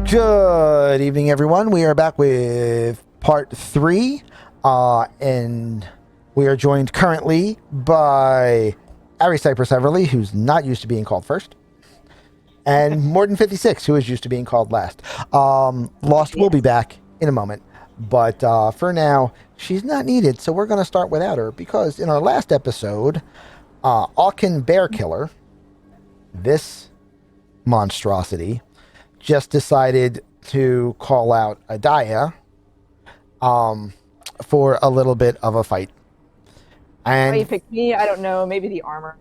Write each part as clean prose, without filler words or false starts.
Good evening, everyone. We are back with part 3, and we are joined currently by Ari Cypress Everly, who's not used to being called first, and Morden56, who is used to being called last. Lost will be back in a moment, but for now, she's not needed, so we're going to start without her, because in our last episode, Auken Bear Killer, this monstrosity, just decided to call out Adaya for a little bit of a fight. And why you picked me, I don't know. Maybe the armor.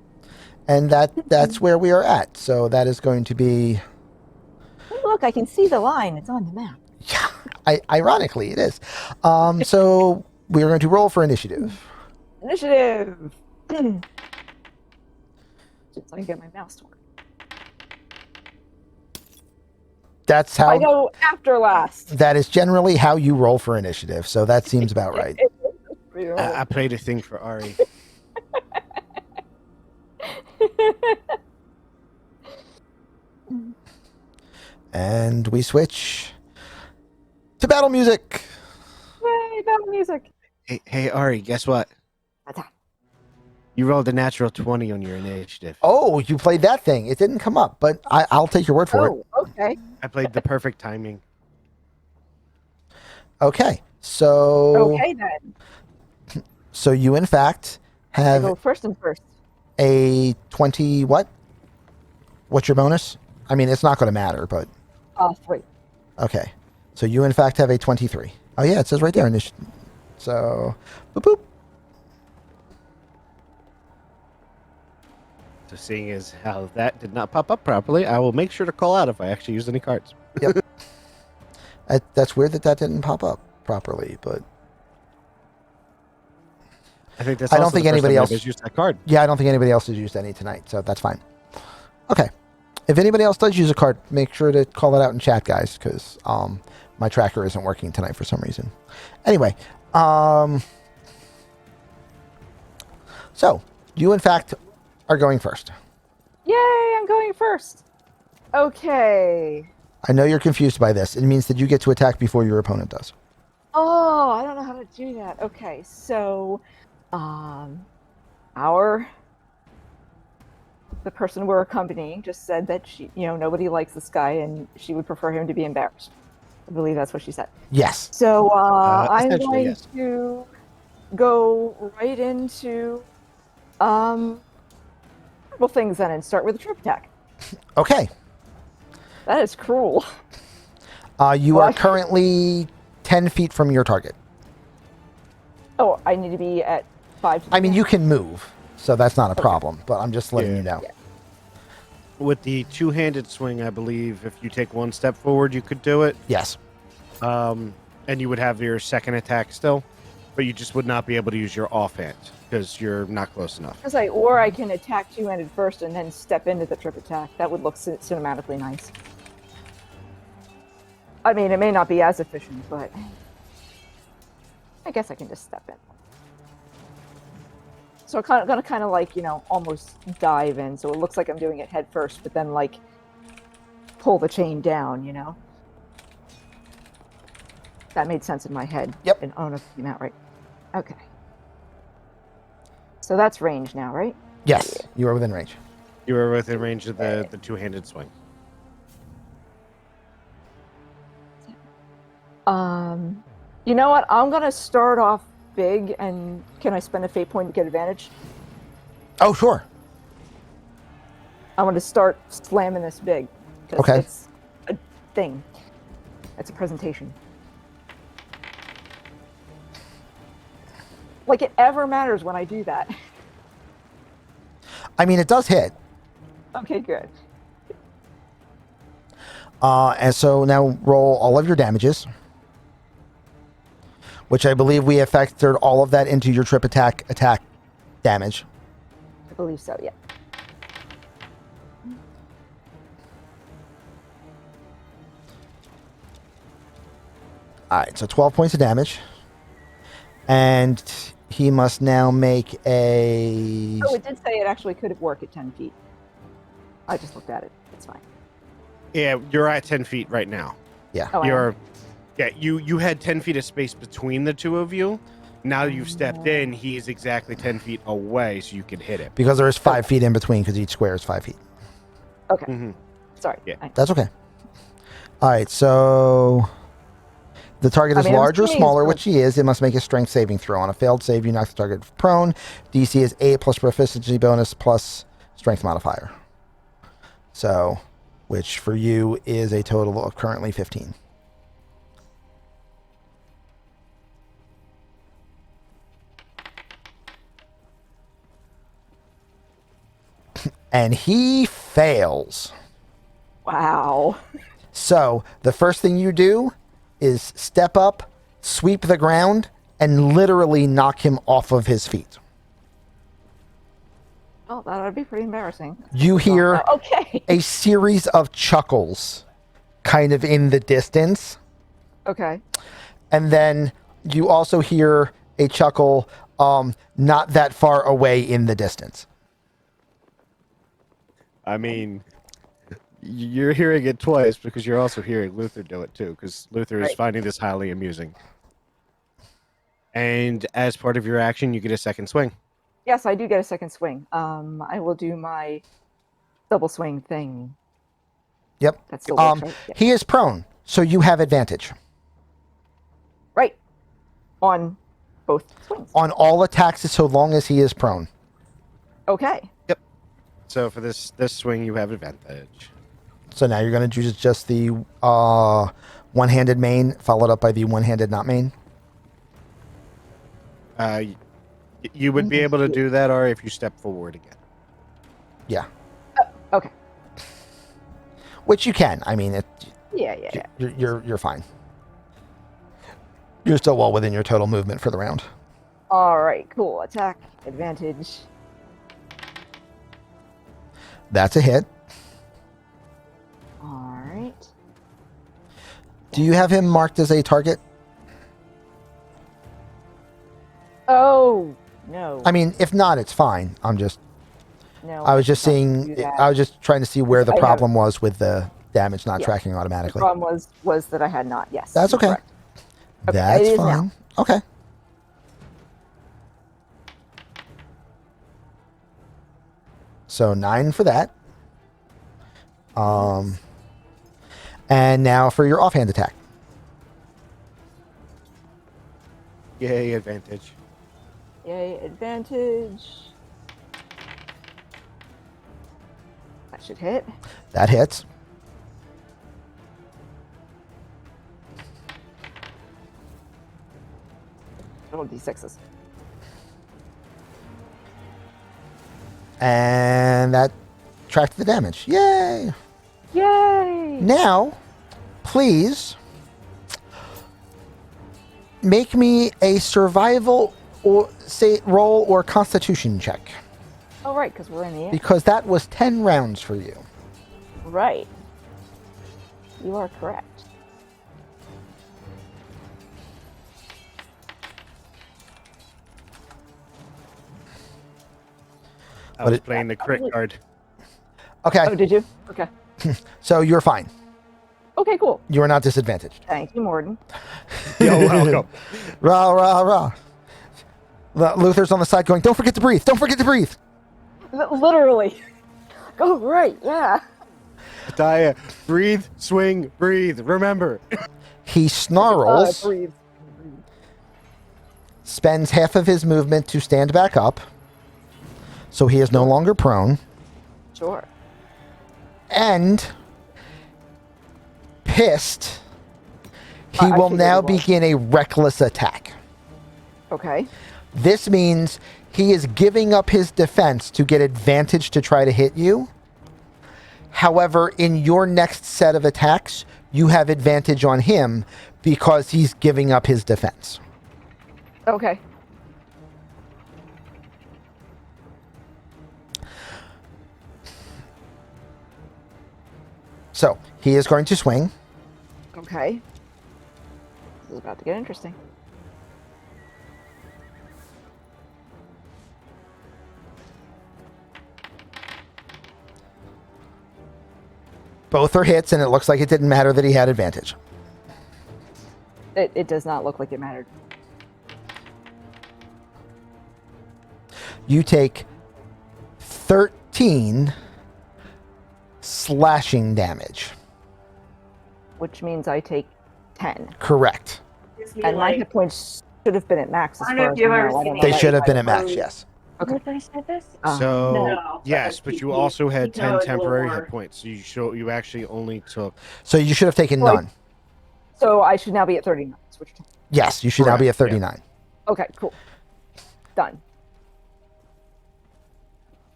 And that's where we are at. So that is going to be... Hey, look, I can see the line. It's on the map. Yeah, ironically, it is. So we are going to roll for initiative. Initiative! Just so I can get my mouse to work. That's how... I go after last. That is generally how you roll for initiative, so that seems about right. I played a thing for Ari. And we switch to battle music. Yay, battle music. Hey, Ari, guess what? What's that? You rolled a natural 20 on your initiative. Oh, you played that thing. It didn't come up, but I'll take your word for it. Oh, okay. I played the perfect timing. Okay, so... Okay, then. So you, in fact, I have go first and first. a 20 what? What's your bonus? I mean, it's not going to matter, but... 3. Okay. So you, in fact, have a 23. Oh, yeah, it says right there. So, boop, boop. So seeing as how that did not pop up properly, I will make sure to call out if I actually use any cards. Yep. That's weird that didn't pop up properly, but... I think that's I don't also think the first anybody time else anybody's used that card. Yeah, I don't think anybody else has used any tonight, so that's fine. Okay. If anybody else does use a card, make sure to call it out in chat, guys, because my tracker isn't working tonight for some reason. Anyway, so you, in fact, are going first. Yay, I'm going first. Okay. I know you're confused by this. It means that you get to attack before your opponent does. Oh, I don't know how to do that. Okay, so, the person we're accompanying just said that she, nobody likes this guy and she would prefer him to be embarrassed. I believe that's what she said. Yes. So, I'm essentially, going yes. to go right into, terrible things then and start with a trip attack. Okay. That is cruel. You are currently 10 feet from your target. Oh, I need to be at 5 to I mean, you can move, so that's not a problem, but I'm just letting Yeah. you know. Yeah. With the two-handed swing, I believe if you take one step forward, you could do it. Yes. And you would have your second attack still, but you just would not be able to use your offhand because you're not close enough. Or I can attack two-handed first and then step into the trip attack. That would look cinematically nice. I mean, it may not be as efficient, but I guess I can just step in. So I'm gonna kind of like, almost dive in. So it looks like I'm doing it head first, but then like pull the chain down, That made sense in my head. Yep. And I don't know if it came out right. Okay. So that's range now, right? Yes, you are within range. You were within range of the two-handed swing. You know what? I'm gonna start off big, and can I spend a fate point to get advantage? Oh, sure. I'm gonna start slamming this big. 'Cause Okay. It's a thing. It's a presentation. Like it ever matters when I do that. I mean, it does hit. Okay, good. And so now roll all of your damages, which I believe we have factored all of that into your trip attack damage. I believe so, yeah. All right, so 12 points of damage. And he must now make a... Oh, it did say it actually could work at 10 feet. I just looked at it. It's fine. Yeah, you're at 10 feet right now. Yeah. Oh, I am. You had 10 feet of space between the two of you. Now you've stepped in, he is exactly 10 feet away, so you can hit him. Because there is 5 feet in between, because each square is 5 feet. Okay. Mm-hmm. Sorry. Yeah. That's okay. All right, so the target is I'm large or assuming smaller, it's- which he is. It must make a strength saving throw. On a failed save, you knock the target prone. DC is 8 plus proficiency bonus plus strength modifier. So, which for you is a total of currently 15. And he fails. Wow. So the first thing you do is step up, sweep the ground, and literally knock him off of his feet. Oh, that would be pretty embarrassing. You hear Oh, okay. a series of chuckles kind of in the distance. Okay. And then you also hear a chuckle not that far away in the distance. I mean, you're hearing it twice because you're also hearing Luther do it too, because Luther is Right. finding this highly amusing. And as part of your action, you get a second swing. Yes, I do get a second swing. I will do my double swing thing. Yep. That still works, right? Yeah. He is prone, so you have advantage. Right. On both swings. On all attacks so long as he is prone. Okay. So for this swing, you have advantage. So now you're going to use just the one-handed main, followed up by the one-handed not main. You would be able to do that, or if you step forward again. Yeah. Okay. Which you can. I mean, Yeah. you're fine. You're still well within your total movement for the round. All right. Cool. Attack advantage. That's a hit. All right. Do you have him marked as a target? Oh no. I mean, if not, it's fine. I was just not do seeing. that. I was just trying to see where the I have- problem was with the damage not Yeah. tracking The automatically. problem was that I had not. Yes. That's okay. Correct. Okay, That's it is fine. now. Okay. So 9 for that. And now for your offhand attack. Yay, advantage. Yay, advantage. That should hit. That hits. Roll d6s. And that tracked the damage. Yay! Yay! Now, please make me a survival or say roll or constitution check, Oh, right, because we're in the air. because that was 10 rounds for you. Right. You are correct. I But was it- playing the crit card. Okay, Oh, did you? Okay. so you're fine. Okay, cool. You are not disadvantaged. Thank you, Morden. You're welcome. Rah, rah, rah. Luther's on the side going, don't forget to breathe. Don't forget to breathe. Literally. Oh, right, yeah. Daya, breathe, swing, breathe. Remember. He snarls, Breathe. spends half of his movement to stand back up, so he is no longer prone, Sure. and pissed, he I will figured now it was. begin a reckless attack. Okay. This means he is giving up his defense to get advantage to try to hit you. However, in your next set of attacks, you have advantage on him because he's giving up his defense. Okay. So he is going to swing. Okay. This is about to get interesting. Both are hits, and it looks like it didn't matter that he had advantage. It does not look like it mattered. You take 13 slashing damage. Which means I take 10. Correct. And my hit points should have been at max as I don't far know as if you've I ever know. I seen don't know They about should you have been guys. at max, yes. Okay. Did I say this? So No, yes, but you also had 10 No, it's a little temporary more. hit points. So you actually only took. So you should have taken Like- none. So I should now be at 39. Switch to... Yes, you should now be at Correct, yeah. 39. Okay, cool. Done.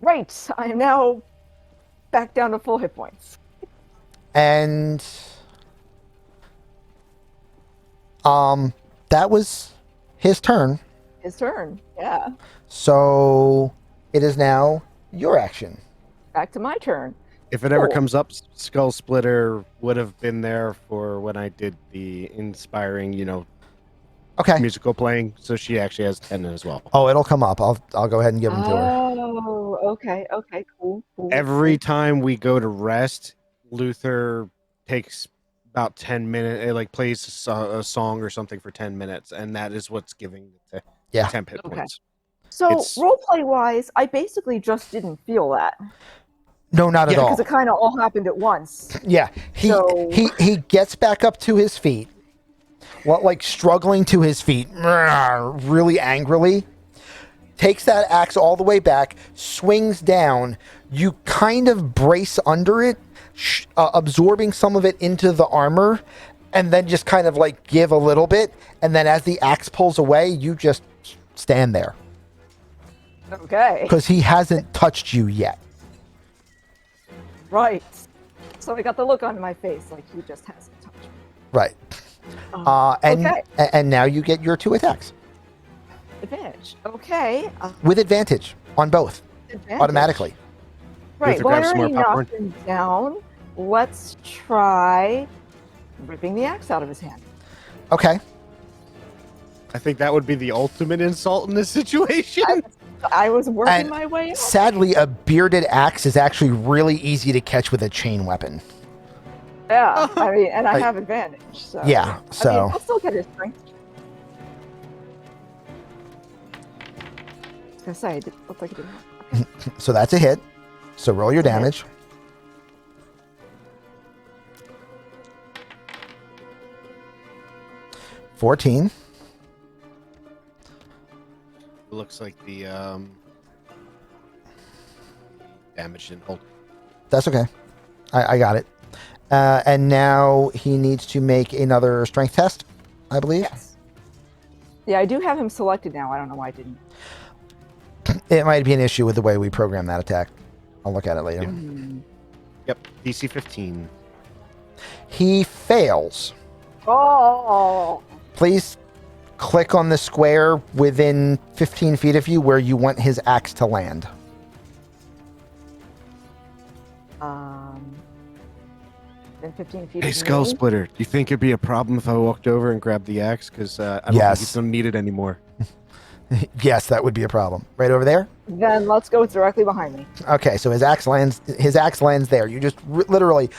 Right. I am now back down to full hit points. And that was his turn. His turn. Yeah. So it is now your action. Back to my turn. If it ever Cool. comes up, Skull Splitter would have been there for when I did the inspiring, Okay. musical playing. So she actually has 10 as well. Oh, it'll come up. I'll go ahead and give them to her. Oh, okay, cool. Every time we go to rest, Luther takes about 10 minutes. It like plays a song or something for 10 minutes, and that is what's giving the Yeah. temp hit Okay. points. So It's- roleplay wise, I basically just didn't feel that No, not at Yeah, all. because it kind of all happened at once. Yeah, So- he gets back up to his feet, like struggling to his feet, really angrily. Takes that axe all the way back, swings down. You kind of brace under it, absorbing some of it into the armor, and then just kind of like give a little bit. And then as the axe pulls away, you just stand there Okay. because he hasn't touched you yet. Right. So I got the look on my face like he just hasn't touched me. Right. Okay. And now you get your 2 attacks Advantage. Okay. with advantage on both Advantage. automatically. Right. to Well, I grab some more already popcorn? knocked him down. Let's try ripping the axe out of his hand. Okay. I think that would be the ultimate insult in this situation. I was working And my way up. Sadly, a bearded axe is actually really easy to catch with a chain weapon. Yeah. I mean, and I Like- have advantage. So. Yeah, I mean, so I'll still get his strength. I was gonna say, it looked like it didn't. so that's a hit. So roll your damage. $14. It looks like the damage didn't hold. That's okay. I got it. And now he needs to make another strength test, I believe. Yes. Yeah, I do have him selected now. I don't know why I didn't. It might be an issue with the way we program that attack. I'll look at it later. Yep, DC 15. He fails. Oh. Please click on the square within 15 feet of you where you want his axe to land. Then 15 feet. Hey, of Skull me. Splitter, do you think it'd be a problem if I walked over and grabbed the axe? Because I don't Yes. think it's needed anymore. Yes, that would be a problem. Right over there? Then let's go directly behind me. Okay, so his axe lands there. You just literally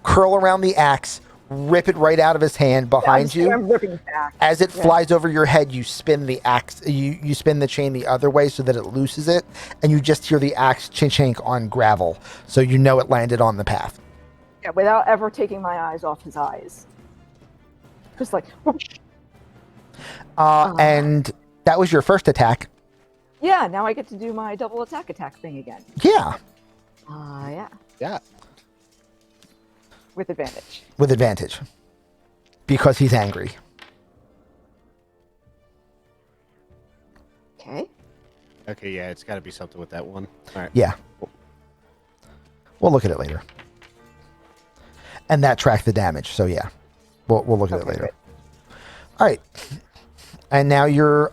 curl around the axe, rip it right out of his hand behind you. I'm ripping back. As it Yeah. flies over your head, you spin the axe. You spin the chain the other way so that it looses it, and you just hear the axe chink on gravel, so you know it landed on the path. Yeah, without ever taking my eyes off his eyes. Just like, And that was your first attack. yeah, now I get to do my double attack thing again. Yeah, Yeah, Yeah. with advantage. with advantage, because he's angry. Okay. Okay, yeah, it's got to be something with that one. All right. Yeah, we'll look at it later. And that tracked the damage, so yeah, we'll look at it Okay, later. great. All right, and now your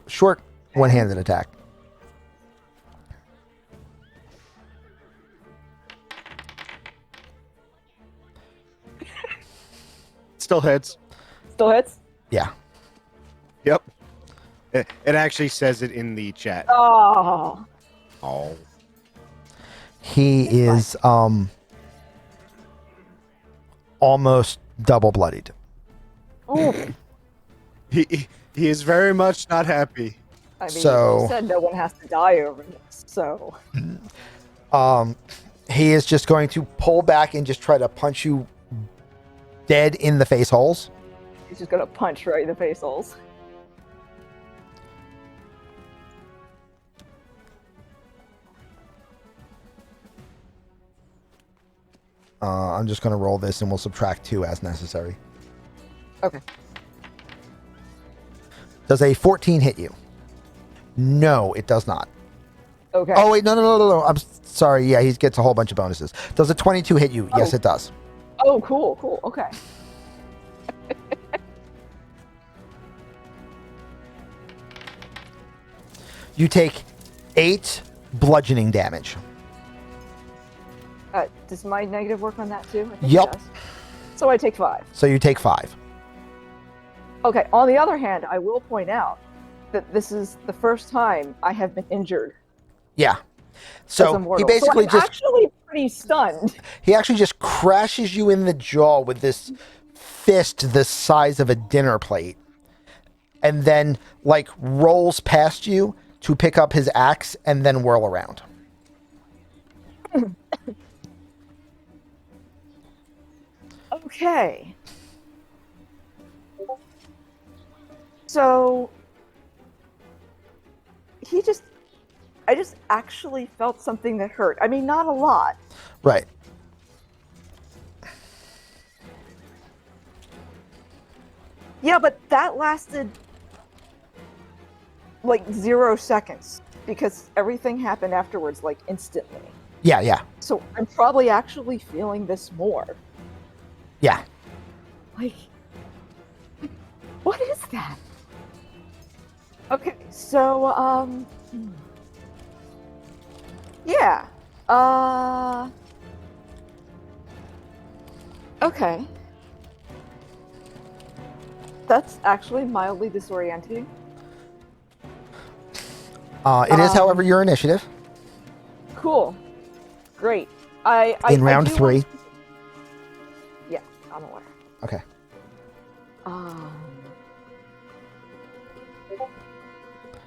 short one-handed attack. Still hits. Still hits? Yeah. Yep. It actually says it in the chat. Oh. Oh. He is almost double bloodied. Ooh, He is very much not happy. I mean, So- you said no one has to die over this, so He is just going to pull back and just try to punch you dead in the face holes. he's just gonna punch right in the face holes. I'm just going to roll this and we'll subtract 2 as necessary. Okay. Does a 14 hit you? No, it does not. Okay. Oh, wait, no. I'm sorry. Yeah, he gets a whole bunch of bonuses. Does a 22 hit you? Yes, Oh. it does. Oh, cool. Okay. You take 8 bludgeoning damage. Does my negative work on that too? I think Yep. It does. So I take 5. So you take 5. Okay. On the other hand, I will point out that this is the first time I have been injured Yeah. as So a mortal. he basically so I'm just actually pretty stunned. he actually just crashes you in the jaw with this fist the size of a dinner plate, and then like rolls past you to pick up his axe and then whirl around. Okay. So I just actually felt something that hurt. I mean, not a lot. Right. Yeah, but that lasted like 0 seconds because everything happened afterwards, like instantly. Yeah. So I'm probably actually feeling this more. Yeah. Like, what is that? Okay, so, yeah, okay. That's actually mildly disorienting. It is, however, your initiative Cool. Great. in round do 3. want- Yeah, I'm aware. Okay.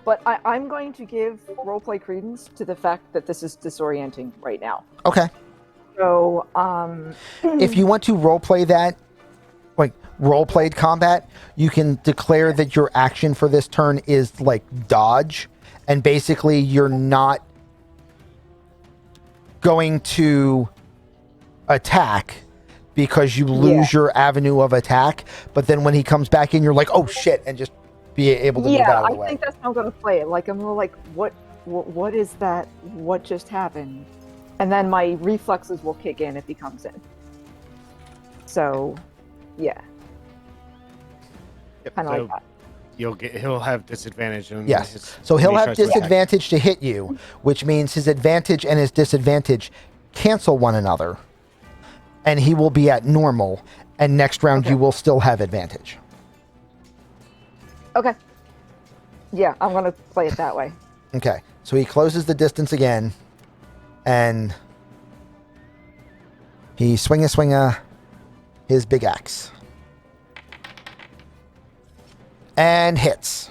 But I'm going to give roleplay credence to the fact that this is disorienting right now. Okay. So, If you want to roleplay that, like roleplayed combat, you can declare that your action for this turn is like dodge, and basically you're not going to attack because you lose your avenue of attack. But then when he comes back in, you're like, oh shit, and just be able to move yeah, out of I the way. think that's how I'm gonna play it. Like I'm like, what is that? What just happened? And then my reflexes will kick in if he comes in. So, yeah, Yep, kind of so like that. he'll have disadvantage. On Yes. his- So he'll when he have tries to attack. disadvantage to hit you, which means his advantage and his disadvantage cancel one another. And he will be at normal. And next round, Okay. you will still have advantage. Okay. Yeah, I'm gonna play it that way. Okay. So he closes the distance again. And he swinga his big axe. And hits.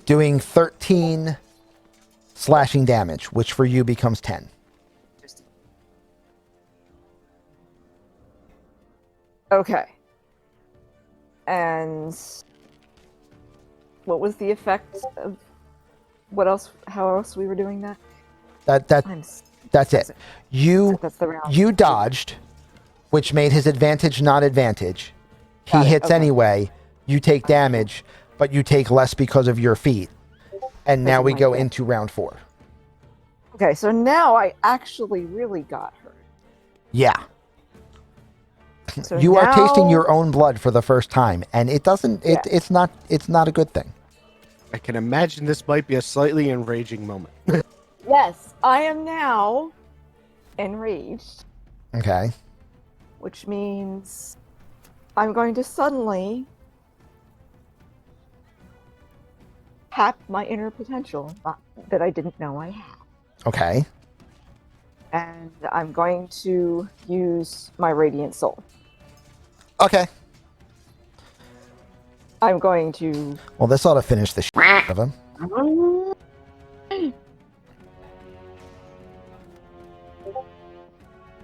Doing 13 slashing damage, which for you becomes 10. Okay. And what was the effect of what else? How else we were doing that? I'm That's it. You That's the round. you dodged, which made his advantage not advantage. He Got it, hits okay. anyway. You take damage, but you take less because of your feet. And now of we my go feet. into round 4. Okay, so now I actually really got hurt. Yeah. So You are tasting now- your own blood for the first time, and it doesn't Yeah. it's not a good thing. I can imagine this might be a slightly enraging moment. Yes, I am now enraged, Okay. which means I'm going to suddenly tap my inner potential that I didn't know I had. Okay. and I'm going to use my Radiant Soul. Okay. I'm going to. Well, this ought to finish the shit of him.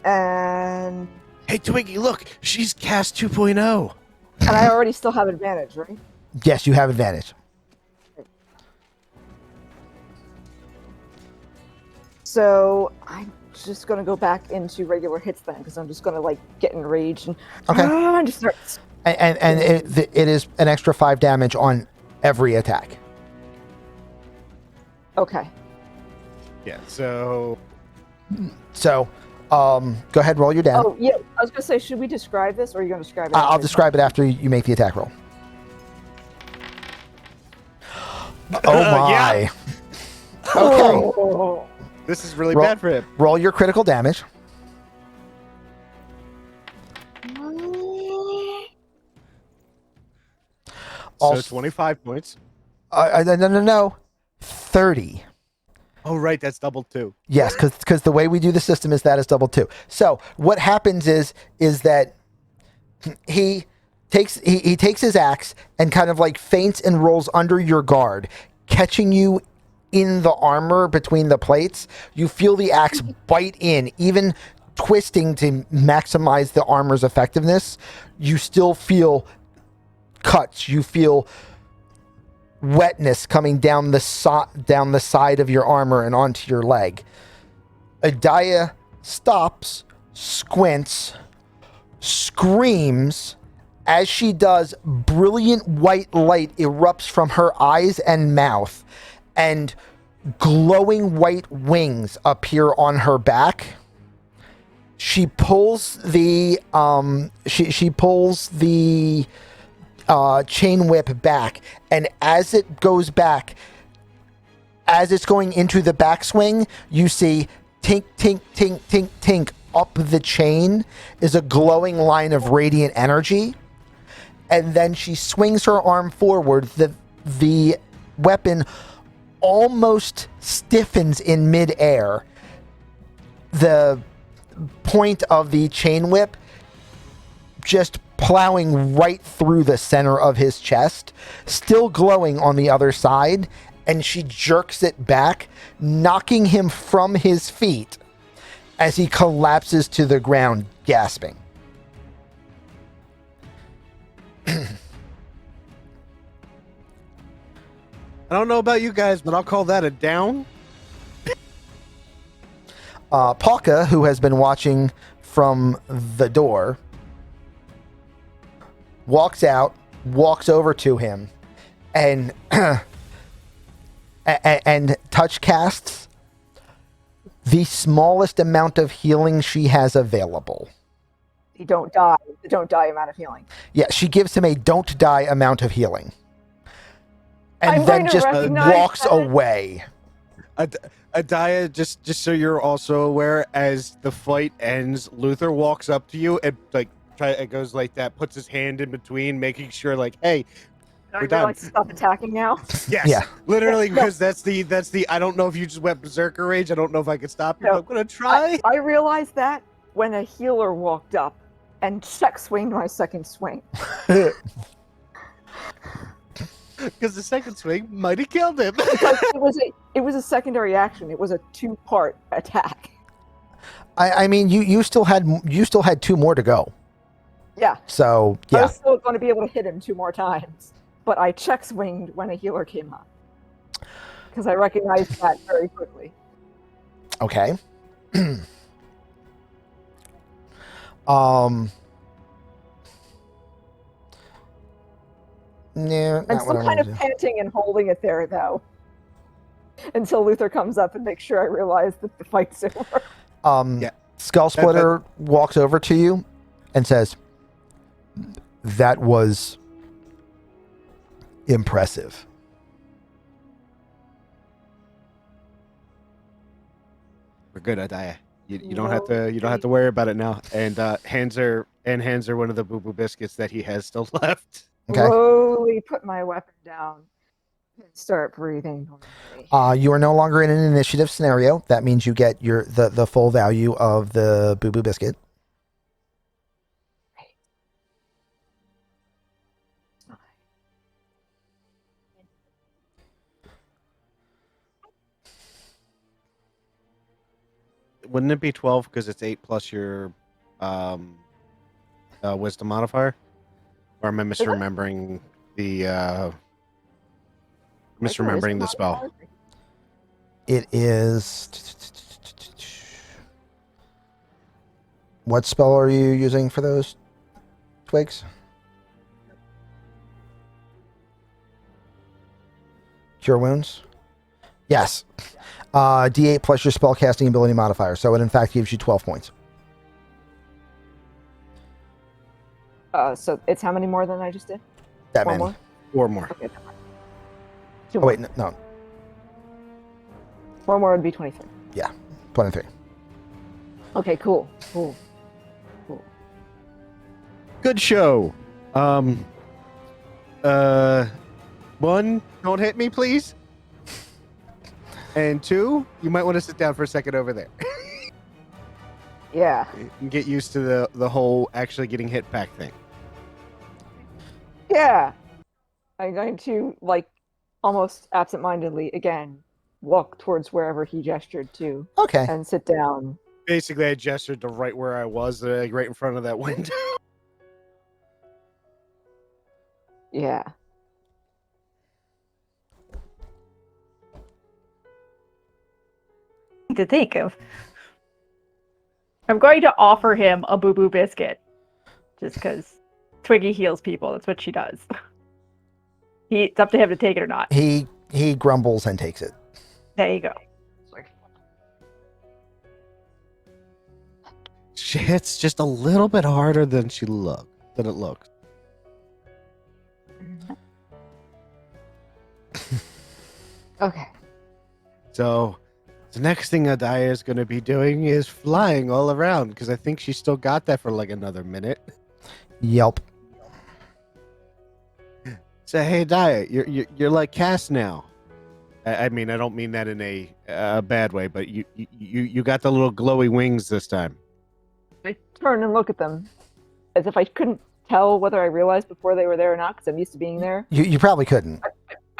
And Hey, Twiggy, look, she's cast 2.0. I already still have advantage, right? Yes, you have advantage. So I'm just gonna go back into regular hits then, because I'm just gonna like get enraged and Okay. just start. And it is an extra 5 damage on every attack. Okay. Yeah, so So, go ahead, roll your damage. Oh yeah, I was gonna say, should we describe this, or are you gonna describe it? I'll describe it after you make the attack roll. Oh my. Yeah. Okay. Oh. this is really Roll- bad for him. Roll your critical damage. So Also- 25 points. No. 30. Oh, right, that's double too. Yes, because the way we do the system is that is double 2. So what happens is that he takes his axe and kind of like feints and rolls under your guard, catching you in the armor between the plates. You feel the axe bite in, even twisting to maximize the armor's effectiveness. You still feel cuts. You feel wetness coming down the side of your armor and onto your leg. Adaya stops, squints, screams. As she does, brilliant white light erupts from her eyes and mouth, and glowing white wings appear on her back. She pulls the chain whip back, and as it goes back, as it's going into the backswing, you see tink, tink, tink, tink, tink. Up the chain is a glowing line of radiant energy, and then she swings her arm forward. The weapon almost stiffens in midair. The point of the chain whip just plowing right through the center of his chest, still glowing on the other side, and she jerks it back, knocking him from his feet as he collapses to the ground, gasping. I don't know about you guys, but I'll call that a down. Palka, who has been watching from the door, walks out, walks over to him, and and touch casts the smallest amount of healing she has available. The don't die amount of healing. Yeah, she gives him a don't die amount of healing. And I'm then going to just recognize walks that. away. Adaya, just so you're also aware, as the fight ends, Luther walks up to you and it goes like that, puts his hand in between, making sure hey, I we're done. realize to stop attacking now. Yes, Yeah. literally, No. because that's the. I don't know if you just went berserker rage. I don't know if I can stop you. No. But I'm gonna try. I realized that when a healer walked up and check swinged my second swing. Because the second swing might have killed him. It was a secondary action. It was a 2-part attack. I mean, you still had 2 more to go. Yeah. So I yeah. was still going to be able to hit him 2 more times, but I check swinged when a healer came up because I recognized that very quickly. Okay. No, I'm not what still I kind want of to do. panting and holding it there though, until Luther comes up and makes sure I realize that the fight's over. Yeah. Skull Splitter walks over to you and says, "That was impressive." We're good, Adaya. You don't have to worry about it now. And hands her one of the boo boo biscuits that he has still left. Okay. Slowly put my weapon down Start breathing normally. You are no longer in an initiative scenario. That means you get the full value of the Boo Boo Biscuit. Wouldn't it be 12 because it's 8 plus your wisdom modifier? Or am I misremembering the spell? It is. What spell are you using for those twigs? Cure wounds? Yes. D8 plus your spellcasting ability modifier. So it in fact gives you 12 points. So it's how many more than I just did? That Four many. more? 4 more. Okay. Two Oh, more. wait, no. 4 more would be 23. 23. Okay, cool. Good show. 1, don't hit me, please. And 2, you might want to sit down for a second over there. Yeah. And get used to the whole actually getting hit back thing. Yeah. I'm going to, like, almost absentmindedly, again, walk towards wherever he gestured to Okay. and sit down. Basically, I gestured to right where I was, right in front of that window. Yeah. To think of. I'm going to offer him a Boo Boo biscuit. Just because Twiggy heals people. That's what she does. It's up to him to take it or not. He grumbles and takes it. There you go. She hits just a little bit harder than it looks. Okay. So the next thing Adaya is going to be doing is flying all around because I think she's still got that for like another minute. Yelp. Say, hey, Adaya, you're like Cass now. I mean, I don't mean that in a bad way, but you got the little glowy wings this time. I turn and look at them as if I couldn't tell whether I realized before they were there or not, because I'm used to being there. You probably couldn't.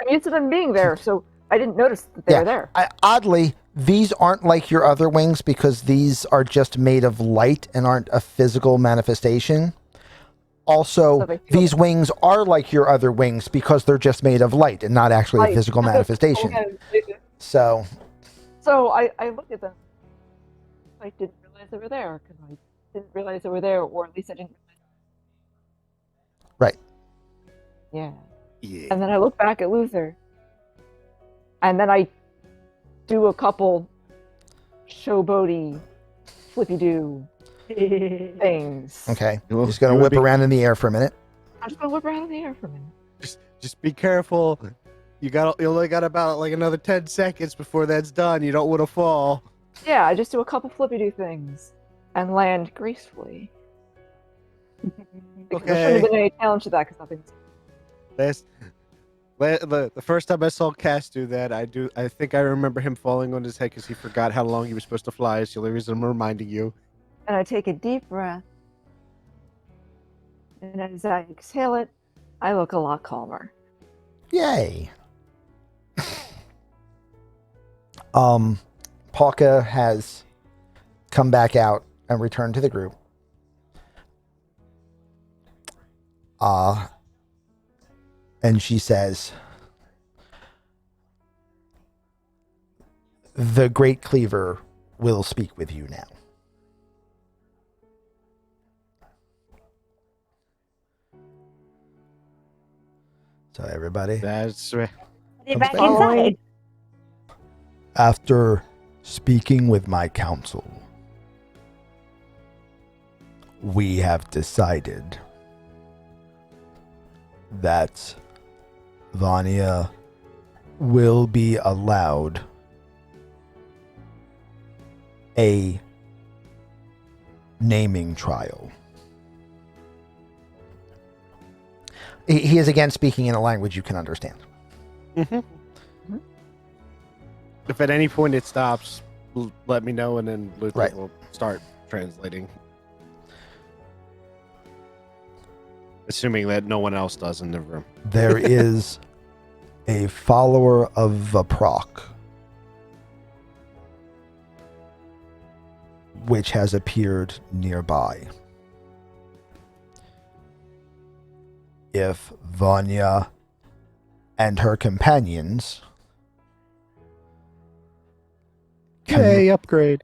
I'm used to them being there, so I didn't notice that they were there. Oddly, these aren't like your other wings because these are just made of light and aren't a physical manifestation. Also, So these wings are like your other wings because they're just made of light and not actually a physical manifestation. So I looked at them. I didn't realize they were there because I didn't realize they were there, or at least I didn't realize. Right. Yeah. Yeah. And then I look back at Luther. And then I do a couple showboaty, flippy-doo things. okay, just gonna whip around in the air for a minute. I'm just gonna whip around in the air for a minute. Just be careful. You only got about like another 10 seconds before that's done. You don't want to fall. Yeah, I just do a couple flippy-doo things and land gracefully. Because there shouldn't have been any challenge to that because nothing's. The first time I saw Cass do that, I think I remember him falling on his head because he forgot how long he was supposed to fly. It's the only reason I'm reminding you. And I take a deep breath. And as I exhale it, I look a lot calmer. Yay. Palka has come back out and returned to the group. And she says, "The Great Cleaver will speak with you now." So everybody, That's right. Get Comes back back. inside. after speaking with my council, we have decided that Vanya will be allowed a naming trial. He is again speaking in a language you can understand. If at any point it stops, let me know, and then Luther Right. will start translating. Assuming that no one else does in the room. There is a follower of Vaproc, which has appeared nearby. If Vanya and her companions upgrade.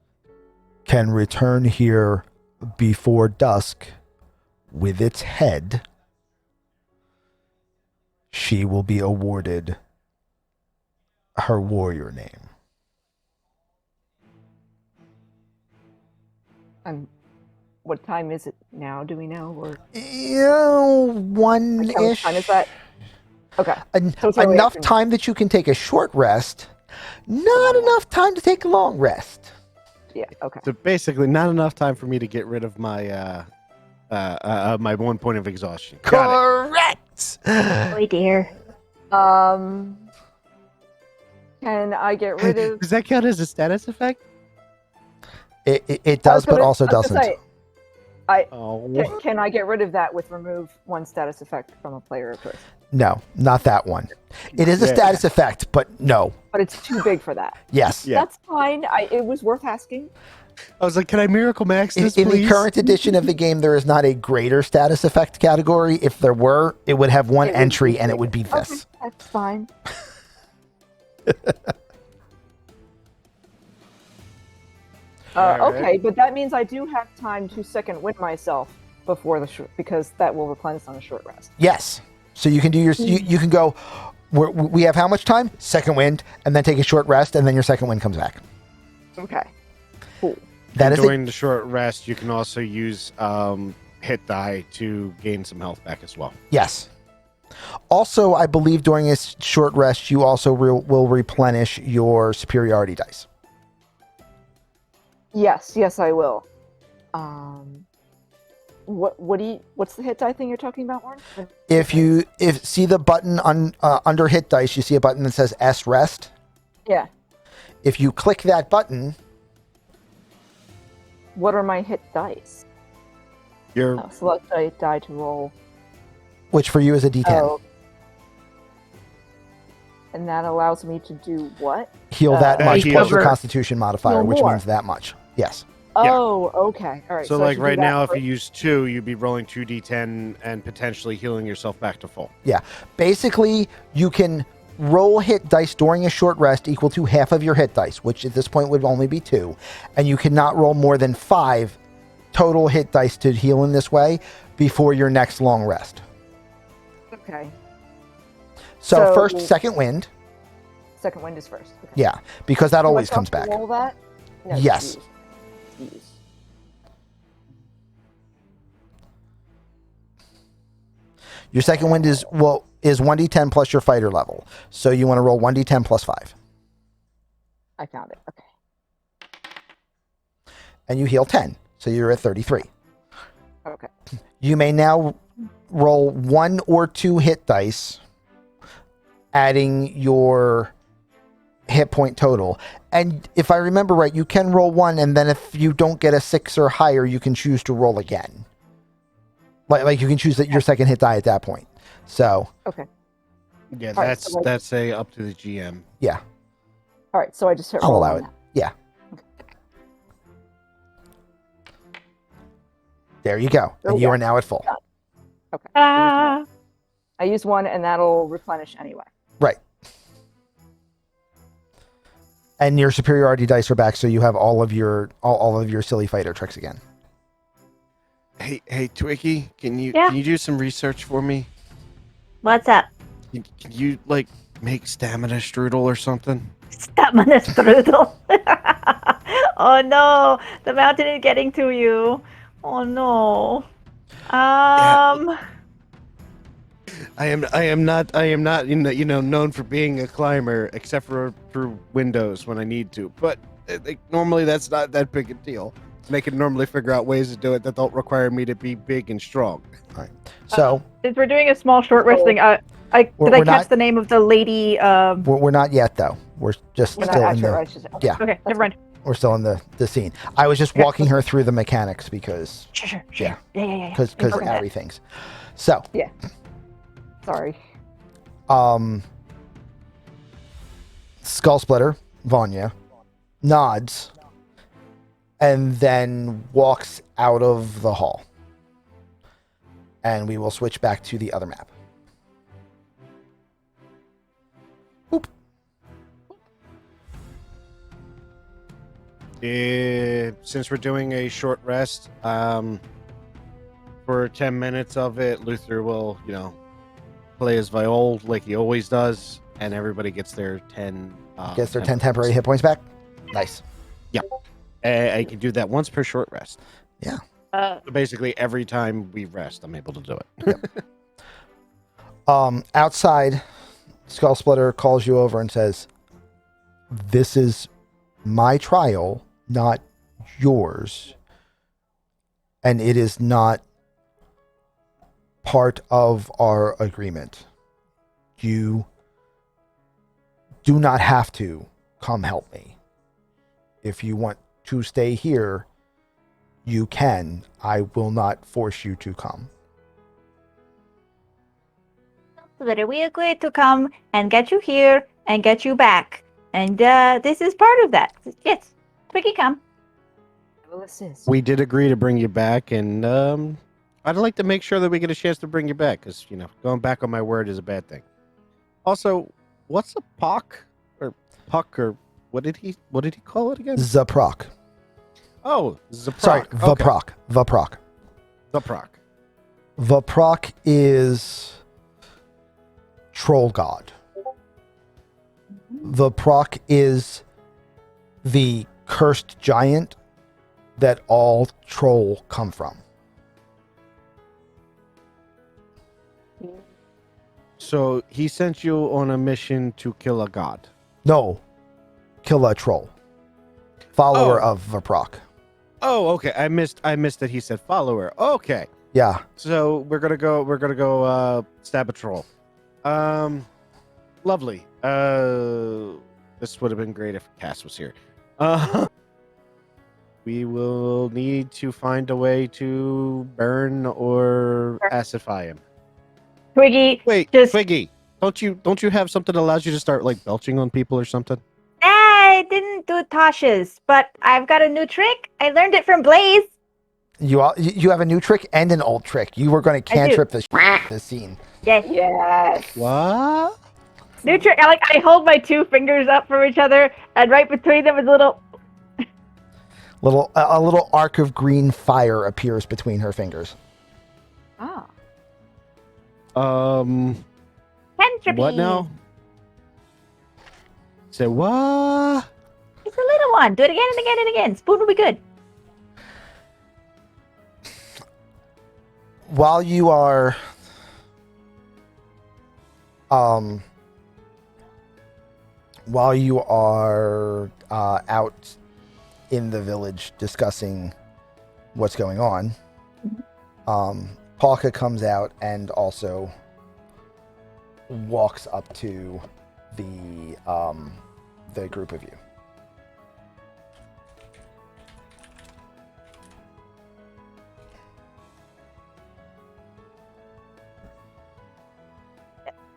can return here before dusk with its head, she will be awarded her warrior name. And what time is it now? Do we know? Or One like, how much ish. time is that? Okay. So it's early Enough afternoon. time that you can take a short rest, not enough time to take a long rest. Yeah. Okay. So basically, not enough time for me to get rid of my my 1 point of exhaustion. Got Correct. Oh dear. Can I get rid it. of? Does that count as a status effect? It does, but also doesn't. Oh. Can I get rid of that with remove one status effect from a player or person? No, not that one. It is a Yeah. status effect, but no. But it's too big for that. Yes. Yeah. That's fine. It was worth asking. I was like, can I miracle max In this, the please? current edition of the game, there is not a greater status effect category. If there were, it would have one It would entry, be and it bigger. would be this. Okay, that's fine. Alright. Okay, but that means I do have time to second wind myself before the because that will replenish on a short rest. Yes. So you can do your. You can go. We have how much time? Second wind, and then take a short rest, and then your second wind comes back. Okay. Cool. That is it. During the short rest, you can also use hit die to gain some health back as well. Yes. Also, I believe during a short rest, you also will replenish your superiority dice. Yes, I will. What's the hit die thing you're talking about, Warren? If see the button under hit dice, you see a button that says S rest. Yeah. If you click that button, What are my hit dice? Your Select a die to roll. which for you is a D10, Oh. And that allows me to do what? heal that Uh, much heal. plus your Cover. Constitution modifier, Heal which more. means that much. Yes. Yeah. Oh, okay. All right. so I like should do right that now, if first. you use 2, you'd be rolling 2d10 and potentially healing yourself back to full. Basically, you can roll hit dice during a short rest equal to half of your hit dice, which at this point would only be 2, and you cannot roll more than 5 total hit dice to heal in this way before your next long rest. Okay. So So- first, second wind, Second wind is first. Okay. yeah, because that Do I always still comes have to back. Roll that? No, Yes. use. Your second wind is 1d10 plus your fighter level, so you want to roll 1d10 plus 5, I found it. Okay. and you heal 10, so you're at 33. Okay. You may now roll 1 or 2 hit dice, adding your hit point total. And if I remember right, you can roll 1, and then if you don't get a 6 or higher, you can choose to roll again. Like you can choose your second hit die at that point. So Okay. Yeah, All right, so like- that's a up to the GM. yeah, All right. So I just hit I'll roll allow on it. that. Yeah. There you go. Oh, And you yeah. are now at full. Okay. Ah. I used one, and that'll replenish anyway. Right. And your superiority dice are back, so you have all of your silly fighter tricks again. Hey, Twiggy, can you Yeah? do some research for me? What's up? Can you like make stamina strudel or something? Stamina strudel. Oh no, the mountain is getting to you. Oh no. I am not known for being a climber except for windows when I need to. But like, normally that's not that big a deal. And I can normally figure out ways to do it that don't require me to be big and strong. So Since we're doing a small short rest thing, Did We're I catch not- the name of the lady? We're not yet though. We're just We're not still in actually, the I should say. yeah. Okay, never mind. We're still in the scene. I was just Okay. walking her through the mechanics because Sure. Yeah. Yeah. because Okay. Ari thinks. So Sorry. Skull Splitter, Vanya, nods, and then walks out of the hall. And we will switch back to the other map. Boop. Since we're doing a short rest, for 10 minutes of it, Luther will, play his viol like he always does, and everybody gets their 10. Gets their 10 temporary hit points back. Nice. I can do that once per short rest. Uh, So basically, every time we rest, I'm able to do it. Outside, Skull Splitter calls you over and says, "This is my trial, not yours. And it is not part of our agreement. You do not have to come help me. If you want to stay here, you can. I will not force you to come." Splitter, we agreed to come and get you here and get you back. And this is part of that. Yes. Twiggy, come. I will assist. We did agree to bring you back, and I'd like to make sure that we get a chance to bring you back, because going back on my word is a bad thing. Also, what's a puck or what did he call it again? Zaproc. Oh, Zaproc. Sorry, Okay. Vaproc. Vaproc. Zaproc. Vaproc is troll god. Vaproc is the cursed giant that all troll come from. So he sent you on a mission to kill a god. No, kill a troll. Follower Oh. of Vaproc. Oh, okay. I missed that he said follower. Okay. Yeah. So we're gonna go stab a troll. Lovely. This would have been great if Cass was here. We will need to find a way to burn or acify him. Twiggy, Wait, Just- Twiggy, don't you have something that allows you to start like belching on people or something? I didn't do Tasha's, but I've got a new trick. I learned it from Blaze. You have a new trick and an old trick. You were going to I do. cantrip this scene. Yes. Yes. What? New trick. I hold my two fingers up from each other, and right between them is a little. A little arc of green fire appears between her fingers. Ah. Cantripy. What now? Say what? It's a little one. Do it again and again and again. Spoon will be good. While you are out in the village discussing what's going on, Palka comes out and also walks up to the group of you.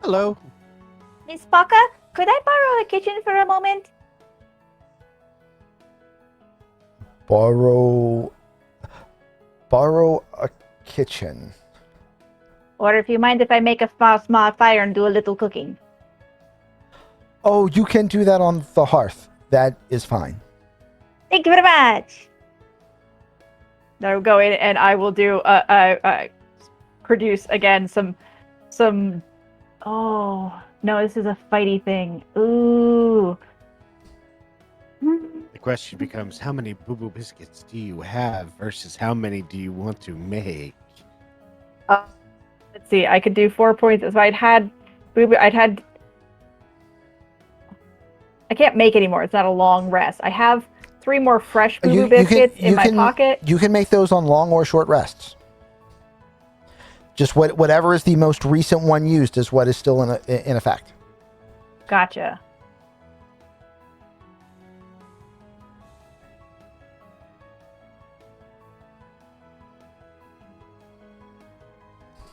Hello. Miss Paka, could I borrow a kitchen for a moment? Borrow a kitchen. Or if you mind if I make a small fire and do a little cooking. Oh, you can do that on the hearth. That is fine. Thank you very much. I will go in and I will do produce again some. Oh no, this is a fighty thing. Ooh. The question becomes, how many Boo Boo biscuits do you have versus how many do you want to make? Let's see. I could do 4 points. If I'd had I can't make anymore. It's not a long rest. I have 3 more fresh Boo Boo biscuits in my pocket. You can make those on long or short rests. Just whatever is the most recent one used is what is still in effect. Gotcha.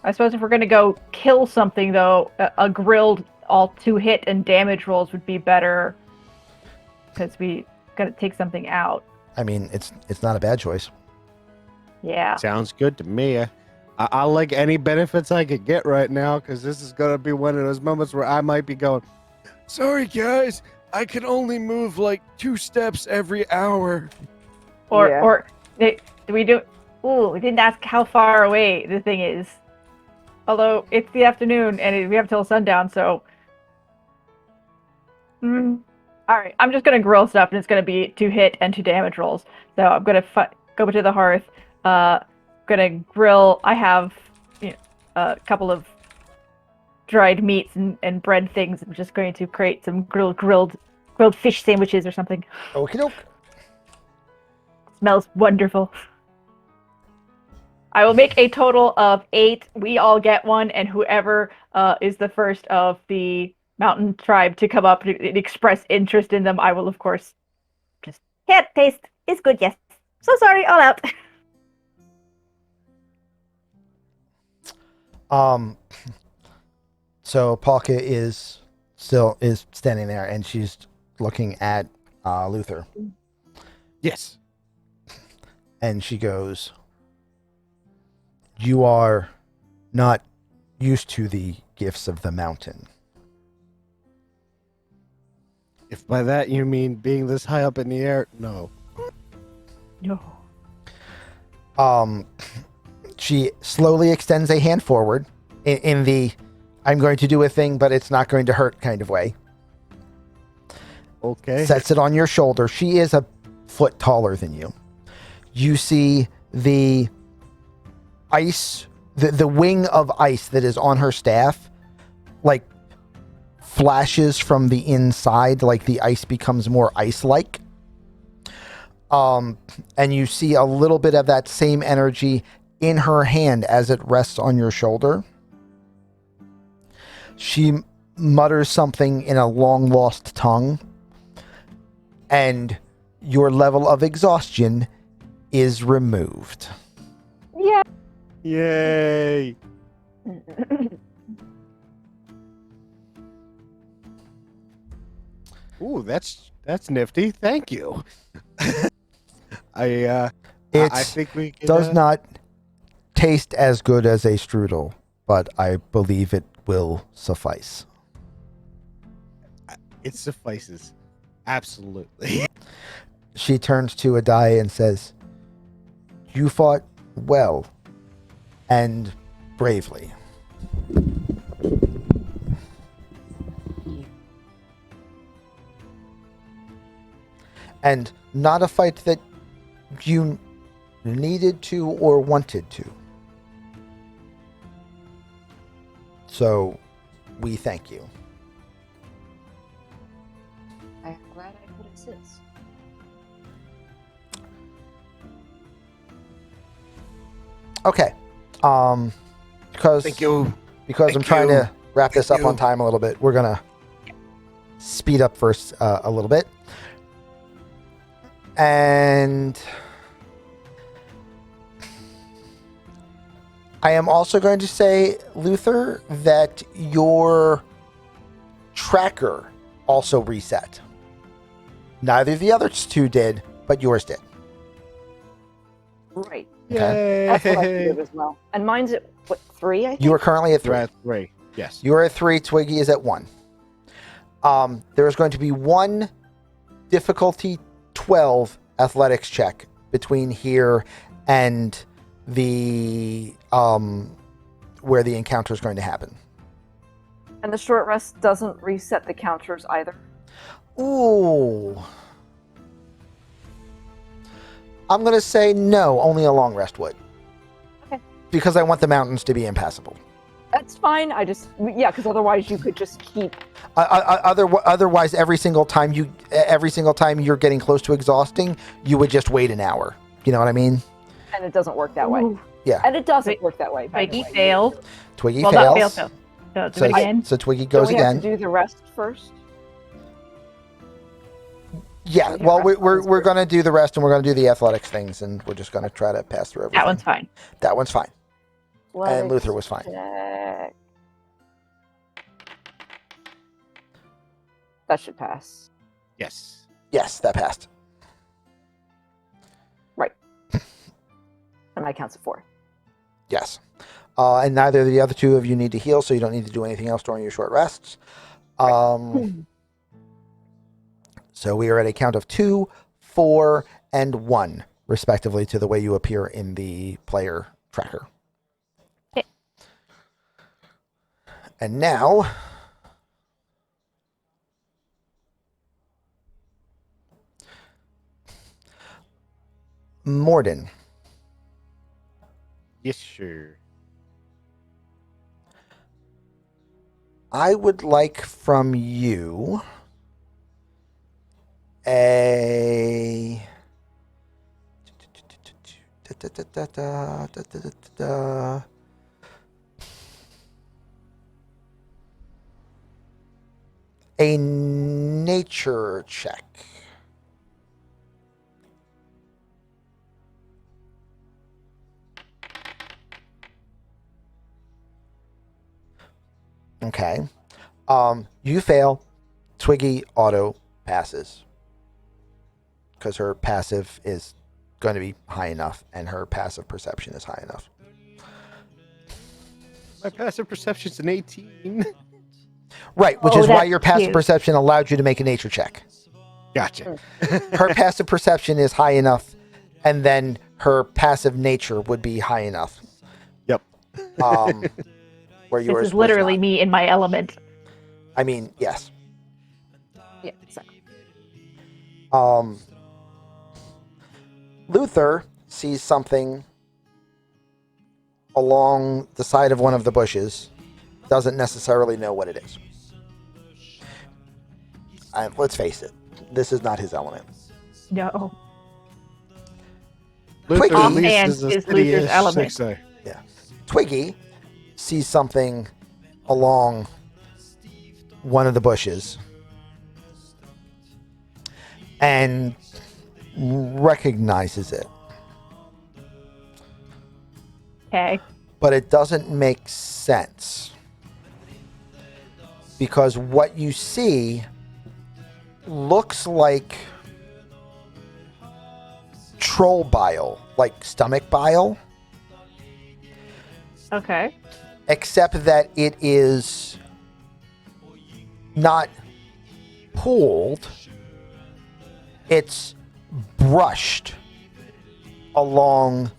I suppose if we're gonna go kill something, though, a grilled all 2 hit and damage rolls would be better, because we gotta take something out. I mean, it's not a bad choice. Yeah. Sounds good to me. I'll like any benefits I could get right now, because this is gonna be one of those moments where I might be going, sorry guys, I can only move like 2 steps every hour. Or do we do? Ooh, we didn't ask how far away the thing is. Although it's the afternoon and we have till sundown, so. All right, I'm just gonna grill stuff, and it's gonna be 2 hit and 2 damage rolls. So I'm gonna go to the hearth. Gonna grill. I have a couple of dried meats and bread things. I'm just going to create some grilled fish sandwiches or something. Okie doke. Smells wonderful. I will make a total of 8. We all get one, and whoever is the first of the mountain tribe to come up and express interest in them, I will, of course, just can't taste. It's good, yes. So sorry, all out. So Palka is standing there, and she's looking at Luther, Yes. and she goes, "You are not used to the gifts of the mountain." If by that you mean being this high up in the air, no. No. She slowly extends a hand forward in the "I'm going to do a thing, but it's not going to hurt" kind of way. Okay. Sets it on your shoulder. She is a foot taller than you. You see the ice, the wing of ice that is on her staff, like flashes from the inside, like the ice becomes more ice-like. And you see a little bit of that same energy in her hand as it rests on your shoulder. She mutters something in a long-lost tongue, and your level of exhaustion is removed. Yeah. Yay. Ooh, that's nifty. Thank you. I think we can, does not taste as good as a strudel, but I believe it will suffice. It suffices. Absolutely. She turns to Adai and says, "You fought well and bravely. And not a fight that you needed to or wanted to. So, we thank you." I'm glad I could assist. Okay. Because Thank you. because I'm Thank trying you. to wrap this Thank up on you. time a little bit, we're gonna speed up first a little bit. And I am also going to say, Luther, that your tracker also reset. Neither of the other two did, but yours did. Right. Okay. That's what I Yay. figured as well. And mine's at, what, 3, I think? You are currently at 3. You're at 3. Yes. You are at 3. Twiggy is at 1. There is going to be one difficulty 12 athletics check between here and the where the encounter is going to happen. And the short rest doesn't reset the counters either. Ooh. I'm going to say no, only a long rest would. Okay. Because I want the mountains to be impassable. That's fine. Yeah, because otherwise you could just keep. Otherwise, every single time you're getting close to exhausting, you would just wait an hour. You know what I mean? And it doesn't work that way. Ooh. Yeah. And it doesn't Wait, work that way. By the Twiggy way. failed. Twiggy Well, fails. not failed. So do it So, again. so Twiggy Don't goes we have again. to do the rest first? Yeah, we well, have rest we're first? going to do the rest, and we're going to do the athletics things, and we're just going to try to pass through everything. That one's fine. That one's fine. And Athletics Luther was fine. check. That should pass. Yes. Yes, that passed. And my counts at 4. Yes. And neither of the other two of you need to heal, so you don't need to do anything else during your short rests. So we are at a count of 2, 4, and 1, respectively, to the way you appear in the player tracker. Okay. And now, Morden. Yes, sure. I would like from you a nature check. Okay. You fail. Twiggy auto passes because her passive is going to be high enough, and her passive perception is high enough. My passive perception's an 18. Right, which Oh, is why that's your passive cute. perception allowed you to make a nature check. Gotcha. Her passive perception is high enough, and then her passive nature would be high enough. Yep. Where yours This is was literally not. me in my element. I mean, yes. Yeah, exactly. Luther sees something along the side of one of the bushes. Doesn't necessarily know what it is. Let's face it, this is not his element. No. Twiggy. Luther at least Offhand is a is city Luther's element. Twiggy sees something along one of the bushes and recognizes it, Okay. but it doesn't make sense because what you see looks like troll bile, like stomach bile, Okay. except that it is not pooled, it's brushed along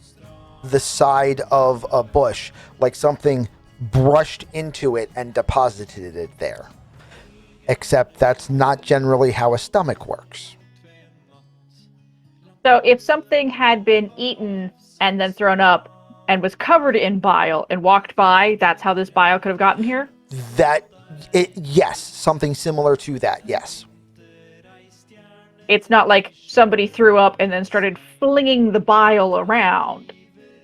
the side of a bush, like something brushed into it and deposited it there. Except that's not generally how a stomach works. So if something had been eaten and then thrown up and was covered in bile and walked by, that's how this bile could have gotten here? Yes, something similar to that, yes. It's not like somebody threw up and then started flinging the bile around.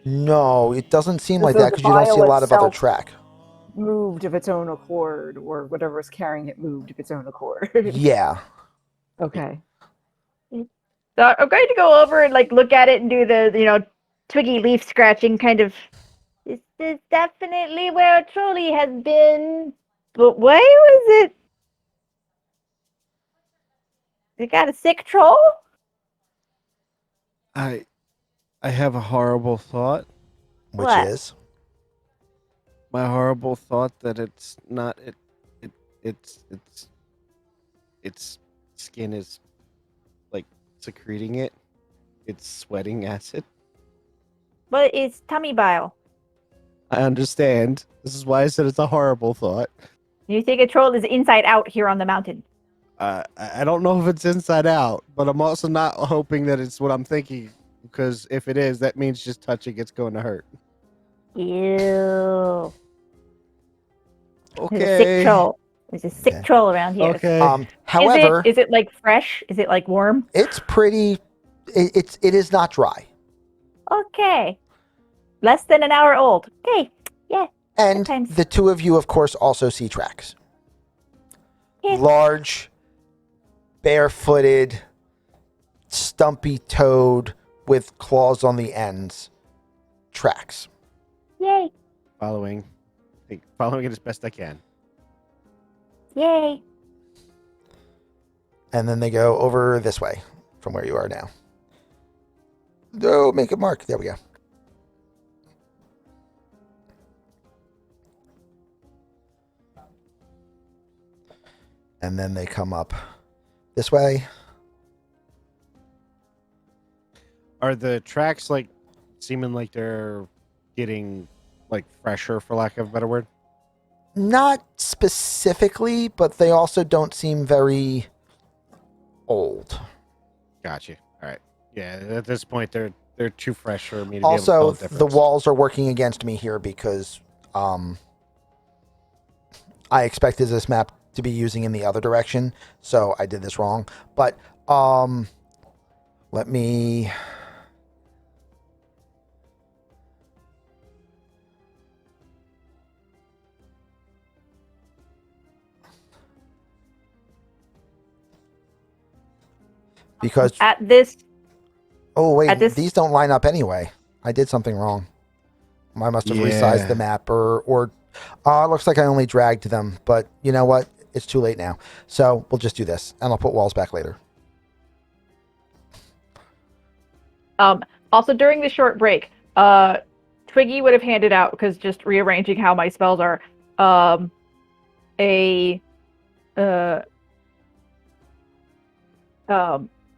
No, it doesn't seem like So that the because you don't see a bile lot of other itself track. moved of its own accord, or whatever is carrying it moved of its own accord. Yeah. Okay. So I'm going to go over and like look at it and do the twiggy leaf scratching kind of. This is definitely where a trolley has been, but why was it? It got a sick troll? I have a horrible thought. Which What? is? My horrible thought that it's not its skin is like secreting it. It's sweating acid. But it's tummy bile. I understand. This is why I said it's a horrible thought. You think a troll is inside out here on the mountain? I don't know if it's inside out, but I'm also not hoping that it's what I'm thinking, because if it is, that means just touching it's going to hurt. Ew. There's a Okay. sick troll. There's a sick Okay. troll around here. Okay. However, is it like fresh? Is it like warm? it's pretty. It is not dry. Okay. less than an hour old. Okay. Yeah. And Sometimes. the two of you, of course, also see tracks. Yeah. Large, barefooted, stumpy-toed with claws on the ends. Tracks. Yay. Following it as best I can. Yay. And then they go over this way from where you are now. Oh, make a mark. There we go. And then they come up this way. Are the tracks like seeming like they're getting like fresher, for lack of a better word? Not specifically, but they also don't seem very old. Gotcha. All right. Yeah, at this point they're too fresh for me to be able to Also, tell the the difference. walls are working against me here because I expected this map to be using in the other direction, so I did this wrong. But let me... Because... At this. Oh, wait, At this- these don't line up anyway. I did something wrong. I must have resized the map, or it looks like I only dragged them, but you know what? It's too late now. So we'll just do this, and I'll put walls back later. Also, during the short break, Twiggy would have handed out, because just rearranging how my spells are,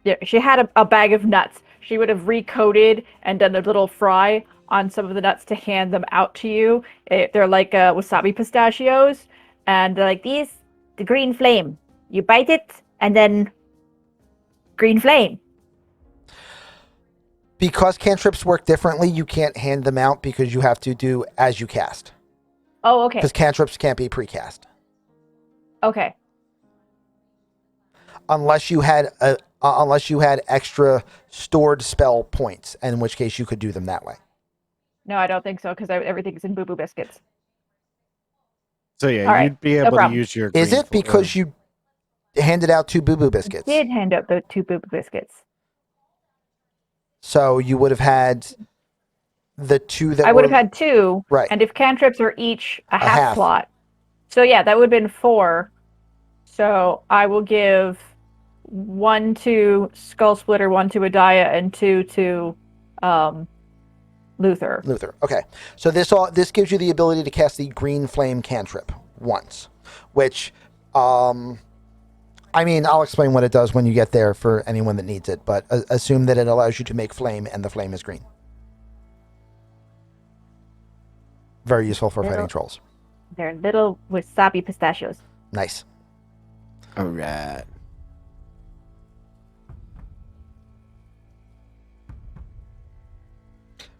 yeah, she had a bag of nuts. She would have recoded and done a little fry on some of the nuts to hand them out to you. They're like wasabi pistachios, and they're like these, the green flame. You bite it, and then green flame. Because cantrips work differently, you can't hand them out because you have to do as you cast. Oh, okay. Because cantrips can't be precast. Okay. Unless you had extra stored spell points, in which case you could do them that way. No, I don't think so, because everything's in Boo Boo Biscuits. So yeah, All right, you'd be no able to problem. use your. Is green it because you handed out 2 Boo Boo Biscuits? Did hand out the 2 Boo Boo Biscuits. So you would have had the 2 that I would have had 2, right. and if cantrips are each a half half. slot, so yeah, that would have been 4. So I will give 1 to Skull Splitter, 1 to Adaya, and 2 to Luther. Luther. Okay. So this gives you the ability to cast the green flame cantrip once, which I mean, I'll explain what it does when you get there for anyone that needs it, but assume that it allows you to make flame and the flame is green. Very useful for fighting trolls. They're little wasabi pistachios. Nice. All right.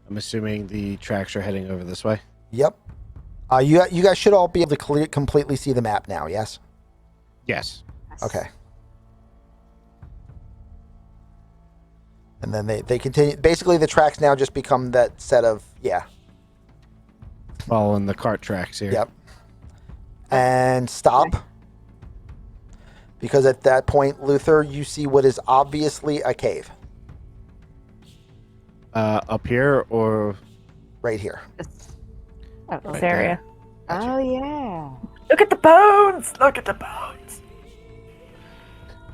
I'm assuming the tracks are heading over this way. Yep. You guys should all be able to completely see the map now, yes? Yes. Okay. And then they continue. Basically, the tracks now just become that set of, yeah. Following the cart tracks here. Yep. And stop. Because at that point, Luther, you see what is obviously a cave. Up here or Right here. Oh, Right this area. there. Oh yeah. Look at the bones! Look at the bones!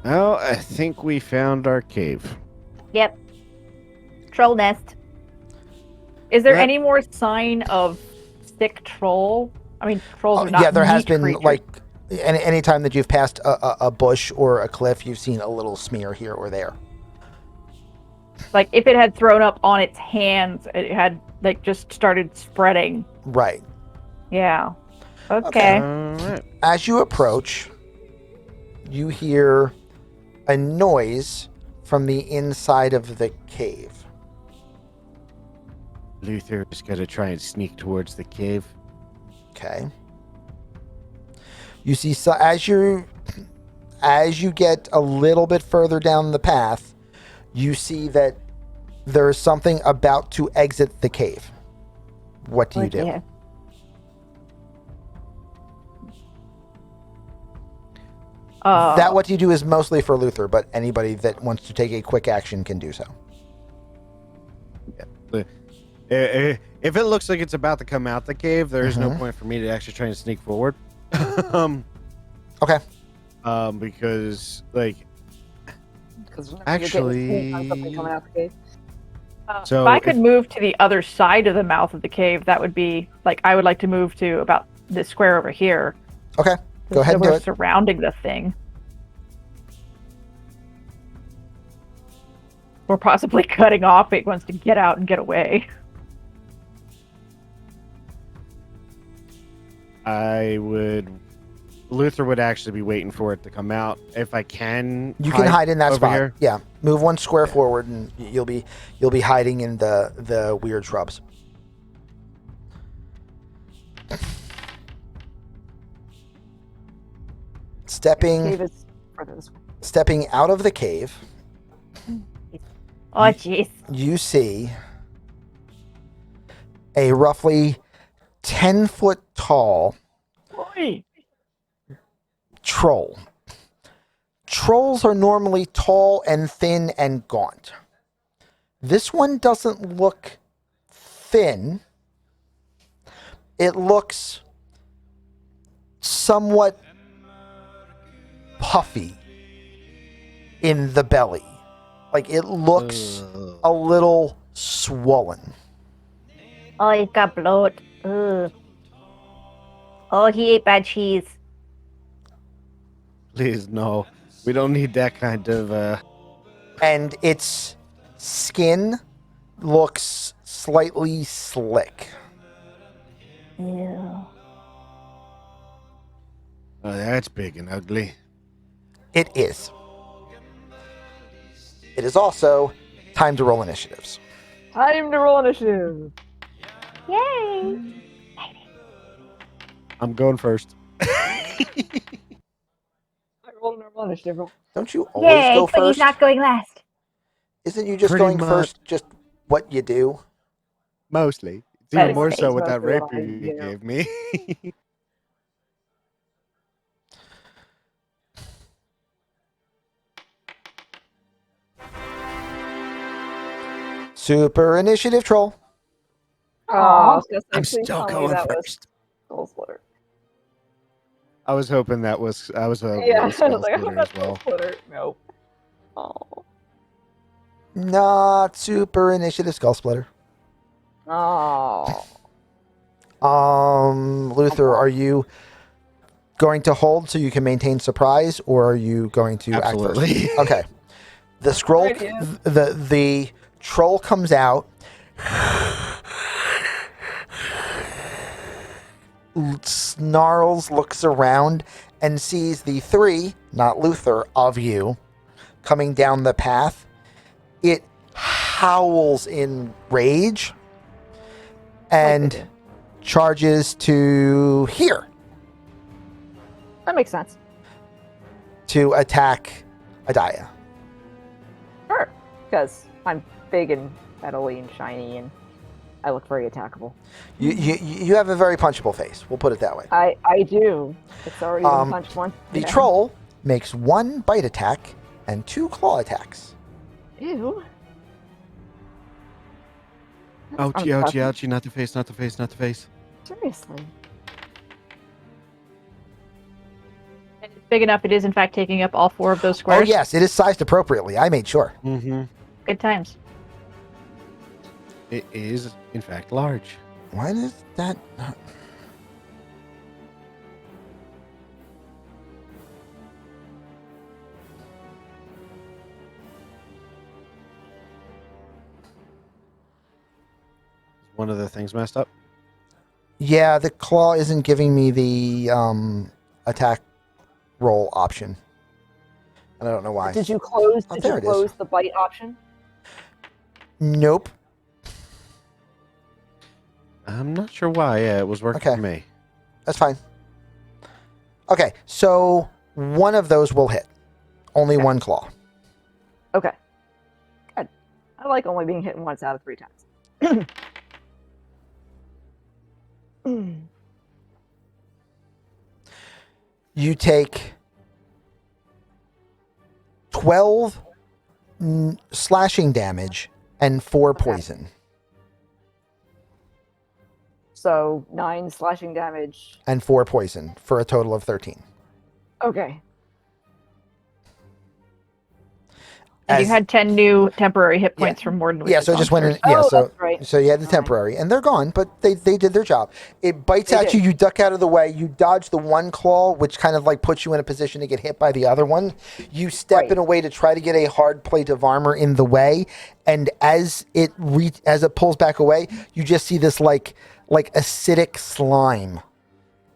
Well, I think we found our cave. Yep. Troll nest. Is there That- any more sign of sick troll? I mean, trolls are not Yeah, there has meat been, creatures. like, any time that you've passed a bush or a cliff, you've seen a little smear here or there. Like, if it had thrown up on its hands, it had, like, just started spreading. Right. Yeah. Okay. All right. As you approach, you hear a noise from the inside of the cave. Luther is going to try and sneak towards the cave. Okay. You see, so as you get a little bit further down the path, you see that there's something about to exit the cave. What do you Oh, do? dear. That what you do is mostly for Luther, but anybody that wants to take a quick action can do so. If it looks like it's about to come out the cave, there is no Mhm. point for me to actually try and sneak forward. Okay. Because like Because Actually- something coming out the cave. So if I could if- move to the other side of the mouth of the cave, that would be like I would like to move to about this square over here. Okay. Go ahead So and do we're it. surrounding the thing. Or possibly cutting off it wants to get out and get away. Luther would actually be waiting for it to come out. If I can, You can hide in that over spot. here. Yeah. Move one square forward, and you'll be hiding in the weird shrubs. Cave is further this way. Stepping out of the cave, Oh, jeez. you see a roughly 10-foot tall Oi. troll. Trolls are normally tall and thin and gaunt. This one doesn't look thin. It looks somewhat puffy in the belly. Like it looks a little swollen. Oh, he got bloat. Ugh. Oh, he ate bad cheese. Please, no. We don't need that kind of. And its skin looks slightly slick. Ew. Oh, that's big and ugly. It is. It is also time to roll initiatives. Time to roll initiative. Yay! I'm going first. I rolled a normal initiative roll. Don't you always Yay! go Twiggy's first? not going last. Isn't you just Pretty going much. first just what you do? Mostly. It's That even is more nice. so with that Mostly rapier what I you do. gave me. Super initiative troll. I was gonna say, I'm please still tell me going that was first. Skull Splitter. I was hoping that was. I was hoping Yeah, it I was was Skull like, I Splitter hope as that's Skull well. Splitter. Nope. Oh. Not super initiative skull splitter. Oh. Luther, are you going to hold so you can maintain surprise, or are you going to act Absolutely. first? Okay. The scroll, Right here. the troll comes out. Snarls, looks around, and sees the three, not Luther, of you coming down the path. It howls in rage and charges to here That makes sense. to attack Adaya. Sure. Because I'm big and metally and shiny and I look very attackable. You have a very punchable face. We'll put it that way. I do. It's already been punched once. The Yeah. troll makes 1 bite attack and 2 claw attacks. Ew. That's Ouchie, ouchie, unpleasant. ouchie. Not the face, not the face, not the face. Seriously. It's big enough. It is in fact taking up all 4 of those Oh squares. yes, it is sized appropriately. I made sure. Mm-hmm. Good times. It is, in fact, large. Why does that not... Is one of the things messed up? Yeah, the claw isn't giving me the attack roll option. And I don't know why. Did you close? Oh, Did there you it is. close the bite option? Nope. I'm not sure why. Yeah, it was working Okay. for me. That's fine. Okay, so one of those will hit. Only Okay. 1 claw. Okay. Good. I like only being hit once out of 3 times. You take 12 slashing damage and 4 poison. So 9 slashing damage. And 4 poison for a total of 13. Okay. And you As- had 10 new temporary hit points from Morden. which Yeah, is so it just went in. monsters. Yeah, Oh, so that's right. so you had the Alright. temporary, and they're gone, but they did their job. It bites They at you. did. You duck out of the way. You dodge the one claw, which kind of like puts you in a position to get hit by the other one. You step Right. in a way to try to get a hard plate of armor in the way, and as it pulls back away, you just see this like acidic slime,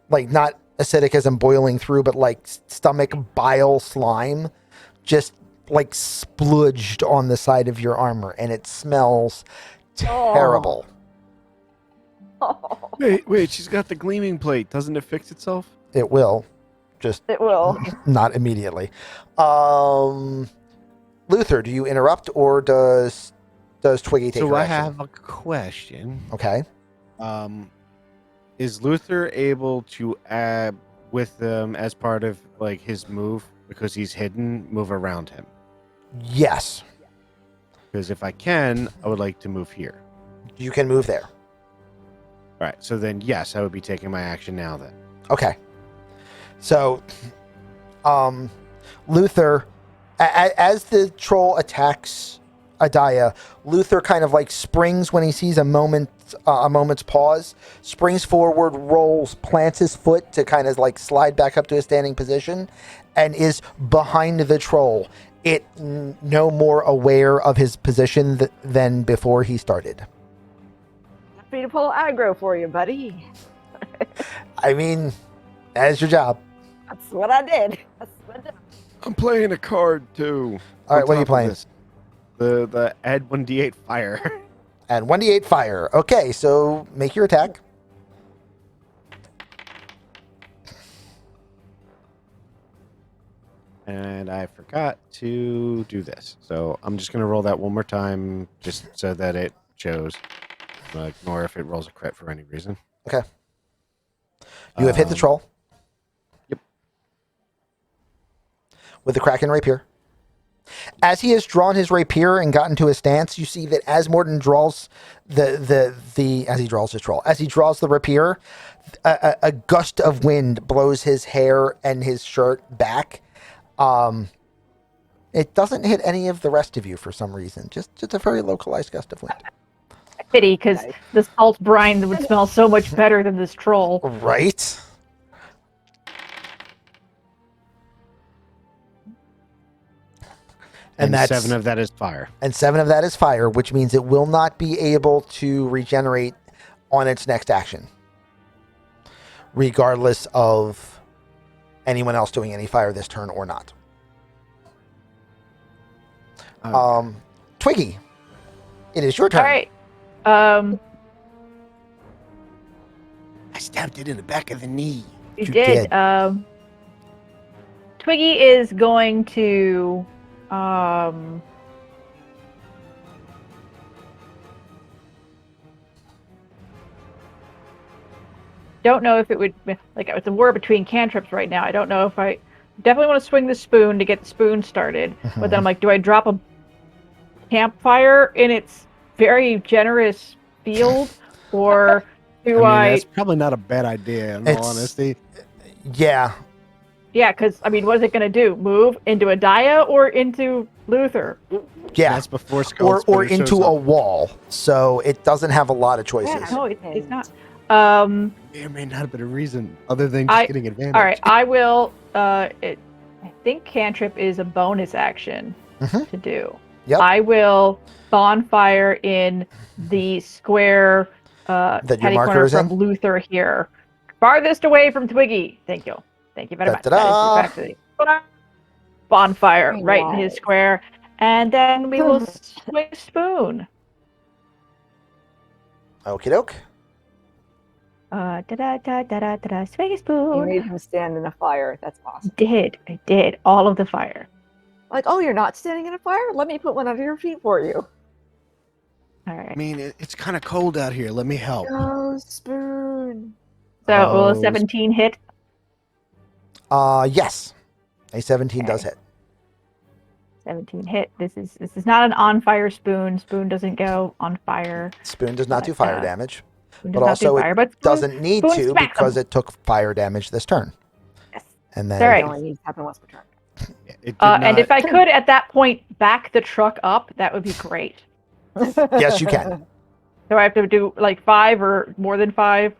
like not acidic as in boiling through, but like stomach bile slime, just like spludged on the side of your armor, and it smells terrible. Wait, she's got the gleaming plate. Doesn't it fix itself? It will, just It will. not immediately. Luther, do you interrupt, or does Twiggy take So her I action? have a question. Okay. Is Luther able to add with them as part of like his move because he's hidden? Move around him. Yes, Because if I can, I would like to move here. you can move there. All right. So then, yes, I would be taking my action now. Then. Okay. So, Luther, as the troll attacks Adaya, Luther kind of like springs when he sees a moment's pause, springs forward, rolls, plants his foot to kind of like slide back up to a standing position, and is behind the troll. It no more aware of his position than before he started. Happy to pull aggro for you, buddy. I mean, that's your job. That's what I did. That's what I did. I'm playing a card too. All right, On what are you top of playing? this. The add 1d8 fire. And 1d8 fire. Okay, so make your attack. And I forgot to do this. So I'm just going to roll that one more time just so that it shows. I'll ignore if it rolls a crit for any reason. Okay. You have hit the troll. Yep. With the Kraken rapier. As he has drawn his rapier and gotten to his stance, you see that as Morden draws as he draws the rapier, a gust of wind blows his hair and his shirt back. It doesn't hit any of the rest of you for some reason. Just a very localized gust of wind. Pity, because Nice. the salt brine would smell so much better than this troll. Right? And that's 7 of that is fire. And 7 of that is fire, which means it will not be able to regenerate on its next action, regardless of anyone else doing any fire this turn or not. Twiggy, it is your turn. All right. I stabbed it in the back of the knee. You You did. did. Twiggy is going to don't know if it would like it's a war between cantrips right now. I don't know if I definitely want to swing the spoon to get the spoon started. But then I'm like, do I drop a campfire in its very generous field, or do That's probably not a bad idea, in all It's- honesty. Yeah. Yeah, because I mean, what is it going to do? Move into Adaya or into Luther? Yeah. That's before Or Skullsplitter shows into a up. wall. So it doesn't have a lot of choices. Yeah. No, it's not. There may not have been a reason other than I- just getting advantage. All right, I will. I think cantrip is a bonus action Mhm. to do. Yep. I will bonfire in the square That your catty marker corner is from in? Luther here, farthest away from Twiggy. Thank you. Thank you very much. Da-da-da. That is exactly- bonfire Very right in his nice. square, and then we will swing a spoon. Okie doke. Da da da da da da. Swing a You spoon. made him stand in a fire. That's awesome. I did all of the fire. Like, oh, you're not standing in a fire? Let me put one under your feet for you. All right. I mean, it's kind of cold out here. Let me help. Go, spoon. So will a Oh, 17 hit? Yes. A 17 does hit. 17 hit. This is not an on fire spoon. Spoon doesn't go on fire. Spoon does not do But, fire damage, Spoon but does not do also it fire, but spoon, doesn't need spoon to smacks because 'em. it took fire damage this turn. Yes. And All then It right. only needs to happen once per turn. it did And if not. I could at that point back the truck up, that would be great. Yes, you can. So I have to do like 5 or more than 5?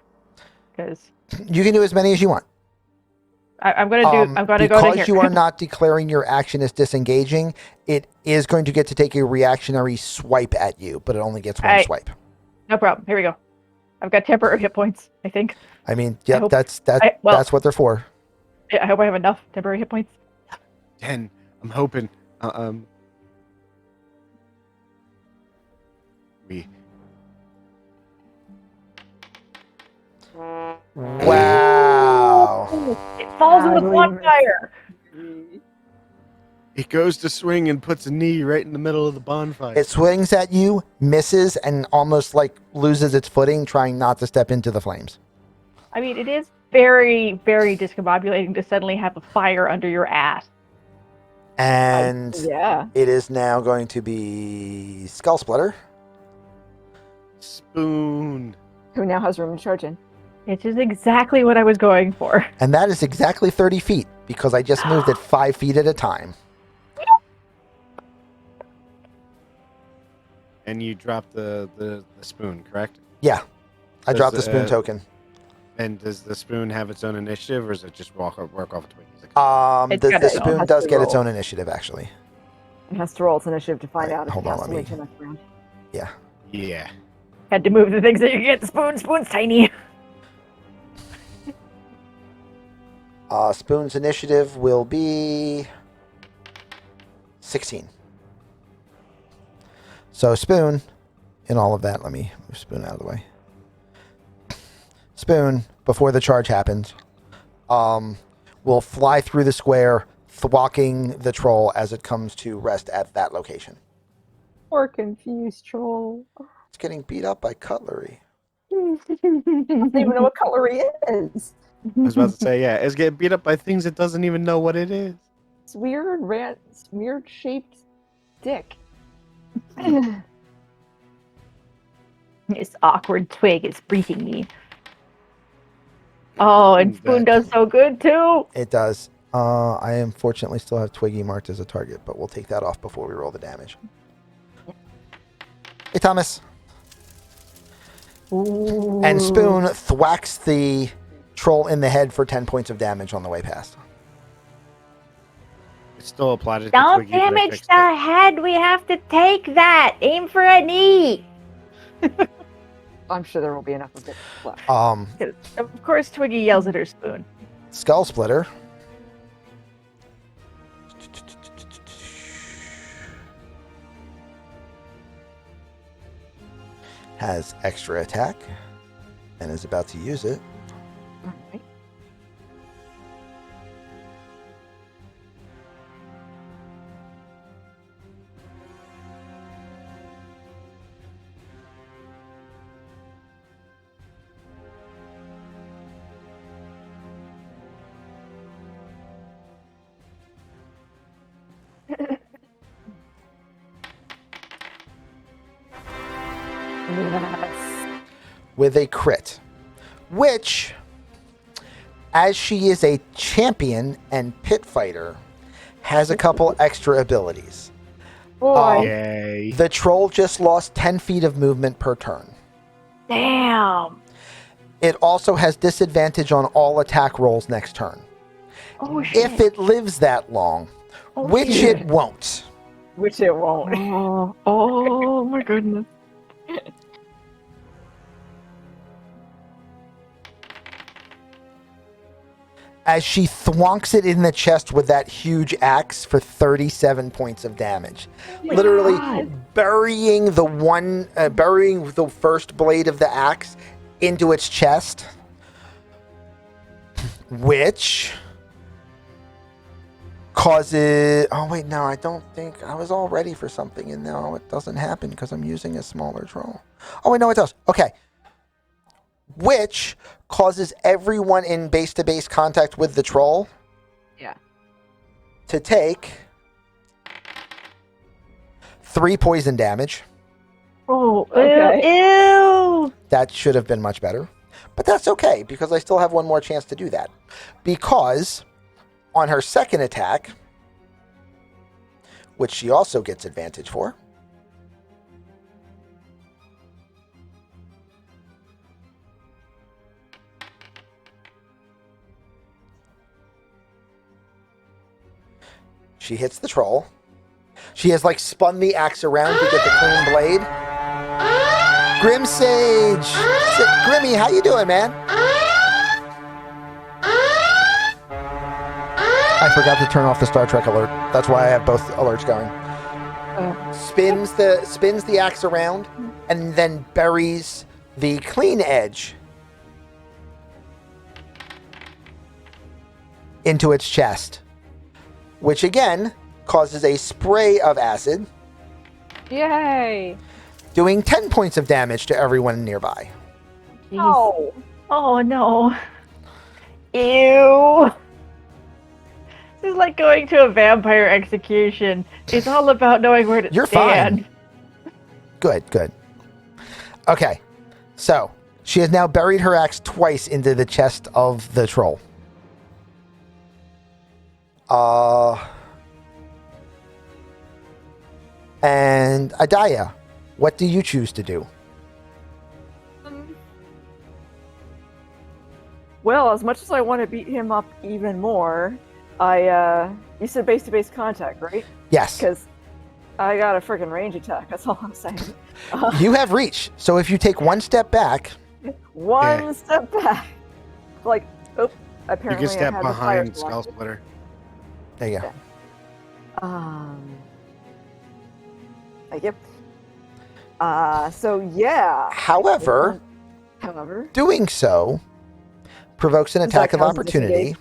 Because You can do as many as you want. I'm gonna do. I'm gonna go to Because here. you are not declaring your action as disengaging, it is going to get to take a reactionary swipe at you, but it only gets one Alright. swipe. No problem. Here we go. I've got temporary hit points. I think. I mean, I yep, hope- that's well- that's what they're for. I hope I have enough temporary hit points. 10. I'm hoping. We. Wow. It falls in the I believe it. bonfire. It goes to swing and puts a knee right in the middle of the bonfire. It swings at you, misses, and almost like loses its footing, trying not to step into the flames. I mean, it is very, very discombobulating to suddenly have a fire under your ass. And Yeah. it is now going to be Skull Splitter. Spoon. Who now has room to charge in? Which is exactly what I was going for. And that is exactly 30 feet because I just moved it 5 feet at a time. And you drop the spoon, correct? Yeah. I Does, dropped the spoon uh, token. And does the spoon have its own initiative, or does it just work off Twinkies? It's The gotta- spoon has does to get its roll. own initiative, actually. It has to roll its initiative to find Right, out if hold it on, has to let wait me- till next round. Yeah. Had to move the things that you get. Spoon's tiny. Spoon's initiative will be 16. So Spoon, in all of that, let me move Spoon out of the way. Spoon, before the charge happens, will fly through the square, thwacking the troll as it comes to rest at that location. Poor confused troll. It's getting beat up by cutlery. I don't even know what cutlery is. I was about to say, yeah, it's getting beat up by things it doesn't even know what it is. It's weird shaped dick. This awkward twig is breathing me. Oh, and Who's Spoon that? does so good too. It does. I unfortunately still have Twiggy marked as a target, but we'll take that off before we roll the damage. Hey, Thomas. And Spoon thwacks the troll in the head for 10 points of damage on the way past. It still applied to Don't Twiggy, but I damage fixed the it. head. We have to take that. Aim for a knee. I'm sure there will be enough of it left. Of course, Twiggy yells at her Spoon. Skull Splitter. Has extra attack and is about to use it. Alright. Yes. With a crit, which, as she is a champion and pit fighter, has a couple extra abilities. Boy. Yay. The troll just lost 10 feet of movement per turn. Damn. It also has disadvantage on all attack rolls next turn. Oh shit. If it lives that long, Oh, which shit. it won't. Which it won't. Oh my goodness. As she thwonks it in the chest with that huge axe for 37 points of damage. Literally burying the first blade of the axe into its chest. Which causes... Oh, wait, no, I don't think... I was all ready for something, and now it doesn't happen because I'm using a smaller troll. Oh, wait, no, it does. Okay. which causes everyone in base-to-base contact with the troll Yeah. to take 3 poison damage. Oh, Okay. ew. That should have been much better. But that's okay, because I still have one more chance to do that. Because on her second attack, which she also gets advantage for, she hits the troll. She has like spun the axe around to get the clean blade. Grim Sage! Grimmy, how you doing, man? I forgot to turn off the Star Trek alert. That's why I have both alerts going. Spins the axe around and then buries the clean edge into its chest, which again causes a spray of acid, Yay! doing 10 points of damage to everyone nearby. Jeez. Oh, Oh no. Ew. This is like going to a vampire execution. It's all about knowing where to You're stand. fine. Good. Okay, so she has now buried her axe twice into the chest of the troll. And Adaya, what do you choose to do? well, as much as I want to beat him up even more, you said base-to-base contact, right? Yes, Because I got a freaking range attack. That's all I'm saying. you have reach. So if you take one step back, One step back. Like, You apparently can step I had the fire behind Skull selected. Splitter. there you go. Thank you. So yeah. However, doing so provokes an Does that attack of count as opportunity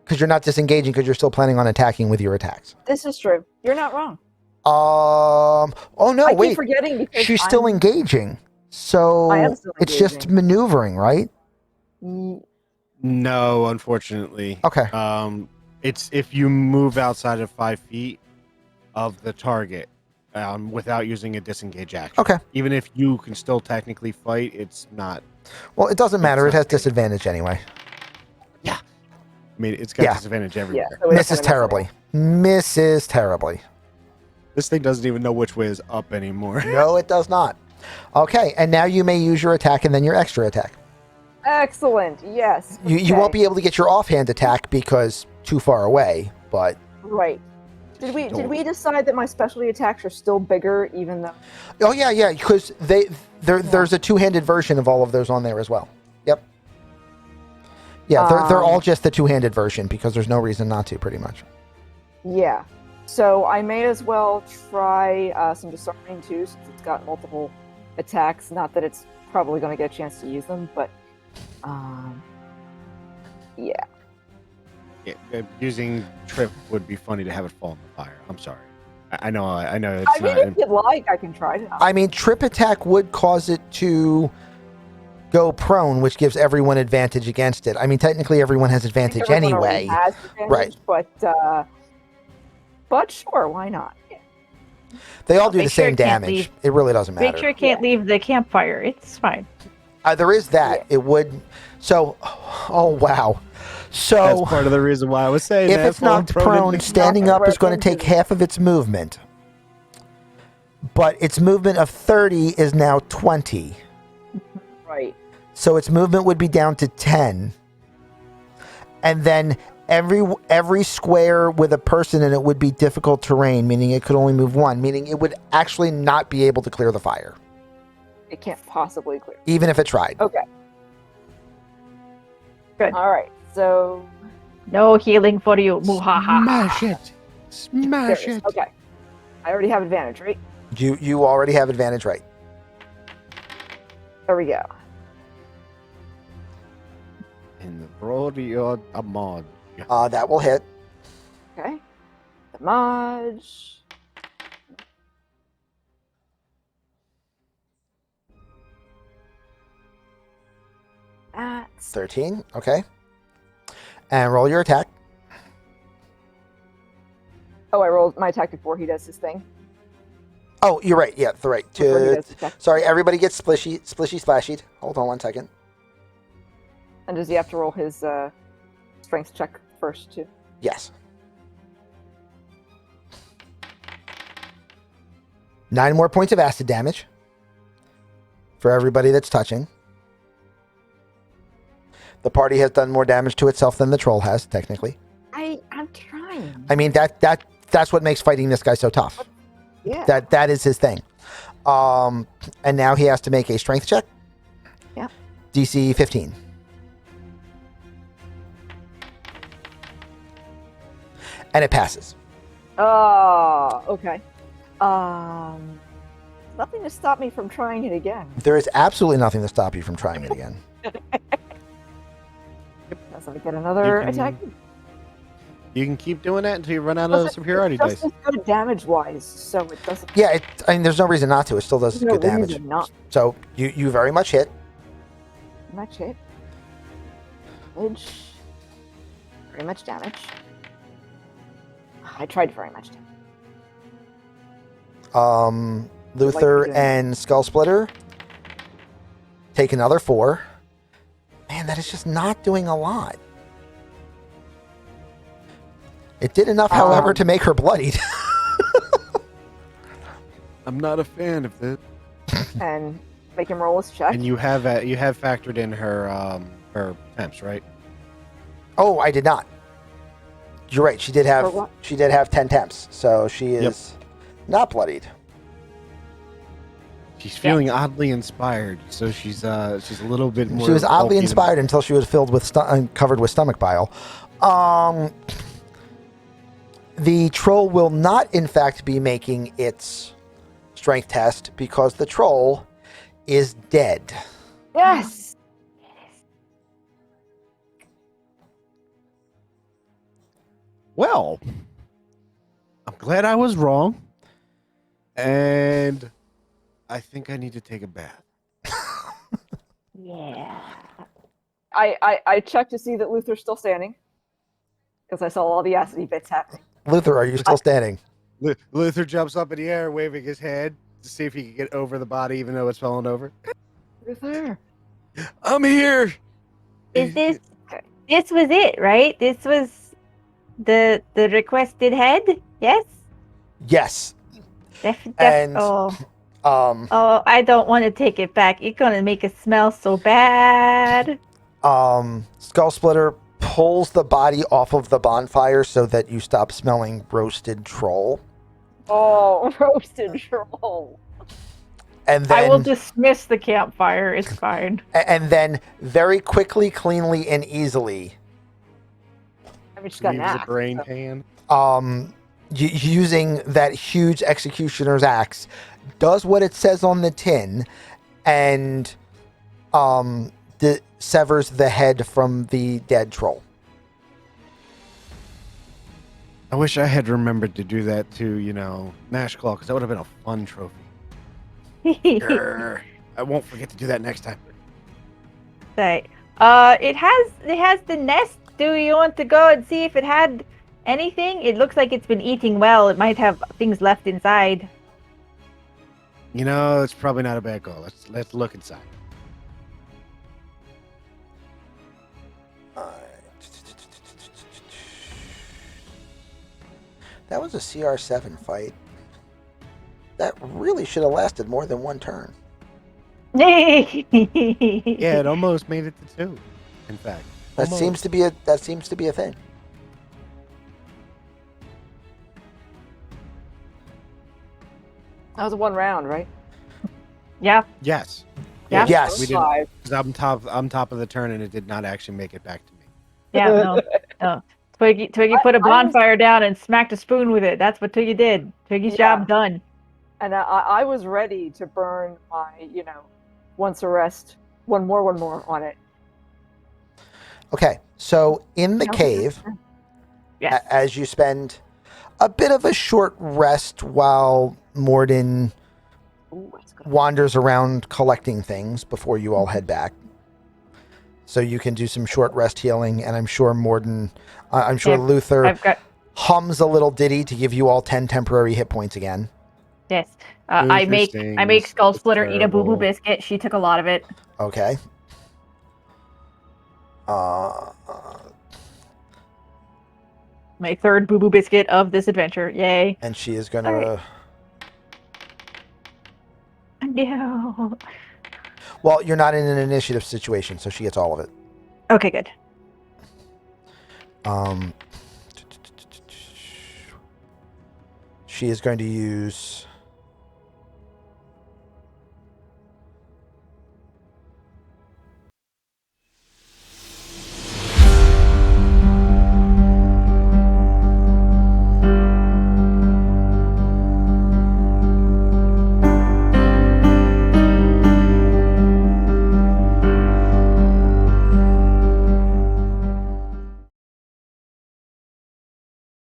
because you're not disengaging because you're still planning on attacking with your attacks. this is true. You're not wrong. Oh no, I keep wait. forgetting because She's still I'm- engaging. So I am still it's just engaging. maneuvering, right? No, unfortunately. Okay. It's if you move outside of 5 feet of the target without using a disengage action. Okay. Even if you can still technically fight, it's not. Well, it doesn't matter. It It's has not- disadvantage anyway. I mean, it's got Yeah. disadvantage Yeah. everywhere. so it's Misses gonna miss terribly. Misses terribly. This thing doesn't even know which way is up anymore. No, it does not. Okay, and now you may use your attack and then your extra attack. it. Excellent. Yes. You won't be able to get your offhand attack because too far away, but Right. Did we decide that my specialty attacks are still bigger, even though? oh yeah, because there's a two-handed version of all of those on there as well. Yep. Yeah, they're all just the two-handed version because there's no reason not to, pretty much. Yeah. So I may as well try some disarming too, since it's got multiple attacks. Not that it's probably going to get a chance to use them, but yeah. Yeah, using trip would be funny to have it fall in the fire. I'm sorry. I know. It's I mean, not. if you'd like, I can try it. I mean, trip attack would cause it to go prone, which gives everyone advantage against it. I mean, technically everyone has advantage Everyone already anyway. has advantage, but sure, why not? Yeah. They all do the Make sure same it can't damage. leave. It really doesn't matter. Make sure it can't leave the campfire. It's fine. There is that. It would. So, oh wow. That's So part of the reason why I was saying if that. it's knocked prone, into- standing up is going to take Broken. half of its movement. But its movement of 30 is now 20. Right. So its movement would be down to 10. And then every square with a person in it would be difficult terrain, meaning it could only move one, meaning it would actually not be able to clear the fire, It can't possibly clear. even if it tried. Okay. Good. All right. So No healing for you. Muhaha. Smash it! there Smash it is. it! Okay. I already have advantage, right? You already have advantage, right? There we go. In the Brodio Amod. That will hit. Okay. Damage. 13. Okay. And roll your attack. Oh, I rolled my attack before he does his thing. Oh, you're right. Yeah, right. Before he does his attack. Sorry, everybody gets splishy splashied. Hold on one second. And does he have to roll his strength check first too? Yes. 9 more points of acid damage for everybody that's touching. The party has done more damage to itself than the troll has, technically. I'm trying. I mean, that's what makes fighting this guy so tough. Yeah. That is his thing. And now he has to make a strength check. Yep. DC 15. And it passes. Oh, okay. Nothing to stop me from trying it again. There is absolutely nothing to stop you from trying it again. As I get another You can- attack. You can keep doing that until you run out of superiority it's dice. just as good damage-wise, so it doesn't. Yeah, I mean, there's no reason not to. It still does There's no good damage. reason not So you very much hit. much hit. Damage. Very much damage. I tried very much damage. Luther Like you do. and Skull Splitter take another 4. Man, that is just not doing a lot. It did enough, however, to make her bloodied. I'm not a fan of this. And make him roll his check. And you have factored in her temps, right? Oh, I did not. You're right. She did For have what? 10 temps, so she is not bloodied. She's feeling oddly inspired, so she's a little bit more. She was oddly bulky than- inspired until she was filled with covered with stomach bile. The troll will not, in fact, be making its strength test because the troll is dead. Yes. Well, I'm glad I was wrong, and I think I need to take a bath. Yeah. I checked to see that Luther's still standing because I saw all the acidy bits happening. Luther, are you still standing? Luther jumps up in the air, waving his head to see if he can get over the body, even though it's fallen over. Luther. I'm here. Is this was it, right? This was the requested head? Yes? Yes. And- Oh, Um, I don't want to take it back. It's gonna make it smell so bad. Skull Splitter pulls the body off of the bonfire so that you stop smelling roasted troll. Oh, roasted troll. And then, I will dismiss the campfire. It's fine. and then very quickly, cleanly, and easily, I mean, she's got an Leaves a axe. brain so- pan. using that huge executioner's axe, does what it says on the tin, and severs the head from the dead troll. I wish I had remembered to do that to, Nashclaw, because that would have been a fun trophy. Grr. I won't forget to do that next time. Right. It has the nest. Do you want to go and see if it had anything? It looks like it's been eating well. It might have things left inside. It's probably not a bad goal. Let's look inside. That was a CR7 fight. That really should have lasted more than one turn. Yeah, it almost made it to 2. In fact, That Almost. seems to be a thing. That was one round, right? Yeah. Yes. Yeah. Yes. We didn't. Five. Because I'm top of the turn, and it did not actually make it back to me. Yeah. No. Twiggy put a bonfire down and smacked a spoon with it. That's what Twiggy did. Twiggy's Yeah. job done. And I was ready to burn my, once a rest, one more on it. Okay, so in the No. cave, Yes. as you spend a bit of a short rest while Morden Ooh, that's good. wanders around collecting things before you all head back. So you can do some short rest healing, and I'm sure I'm sure Yep, Luther I've got hums a little ditty to give you all 10 temporary hit points again. yes. I Luther make sings, Skull it's Splitter eat a boo boo terrible. biscuit. She took a lot of it. Okay. Uh, My third boo boo biscuit of this adventure. Yay! and she is going to. Alright. No. Well, you're not in an initiative situation, so she gets all of it. Okay, good. She is going to use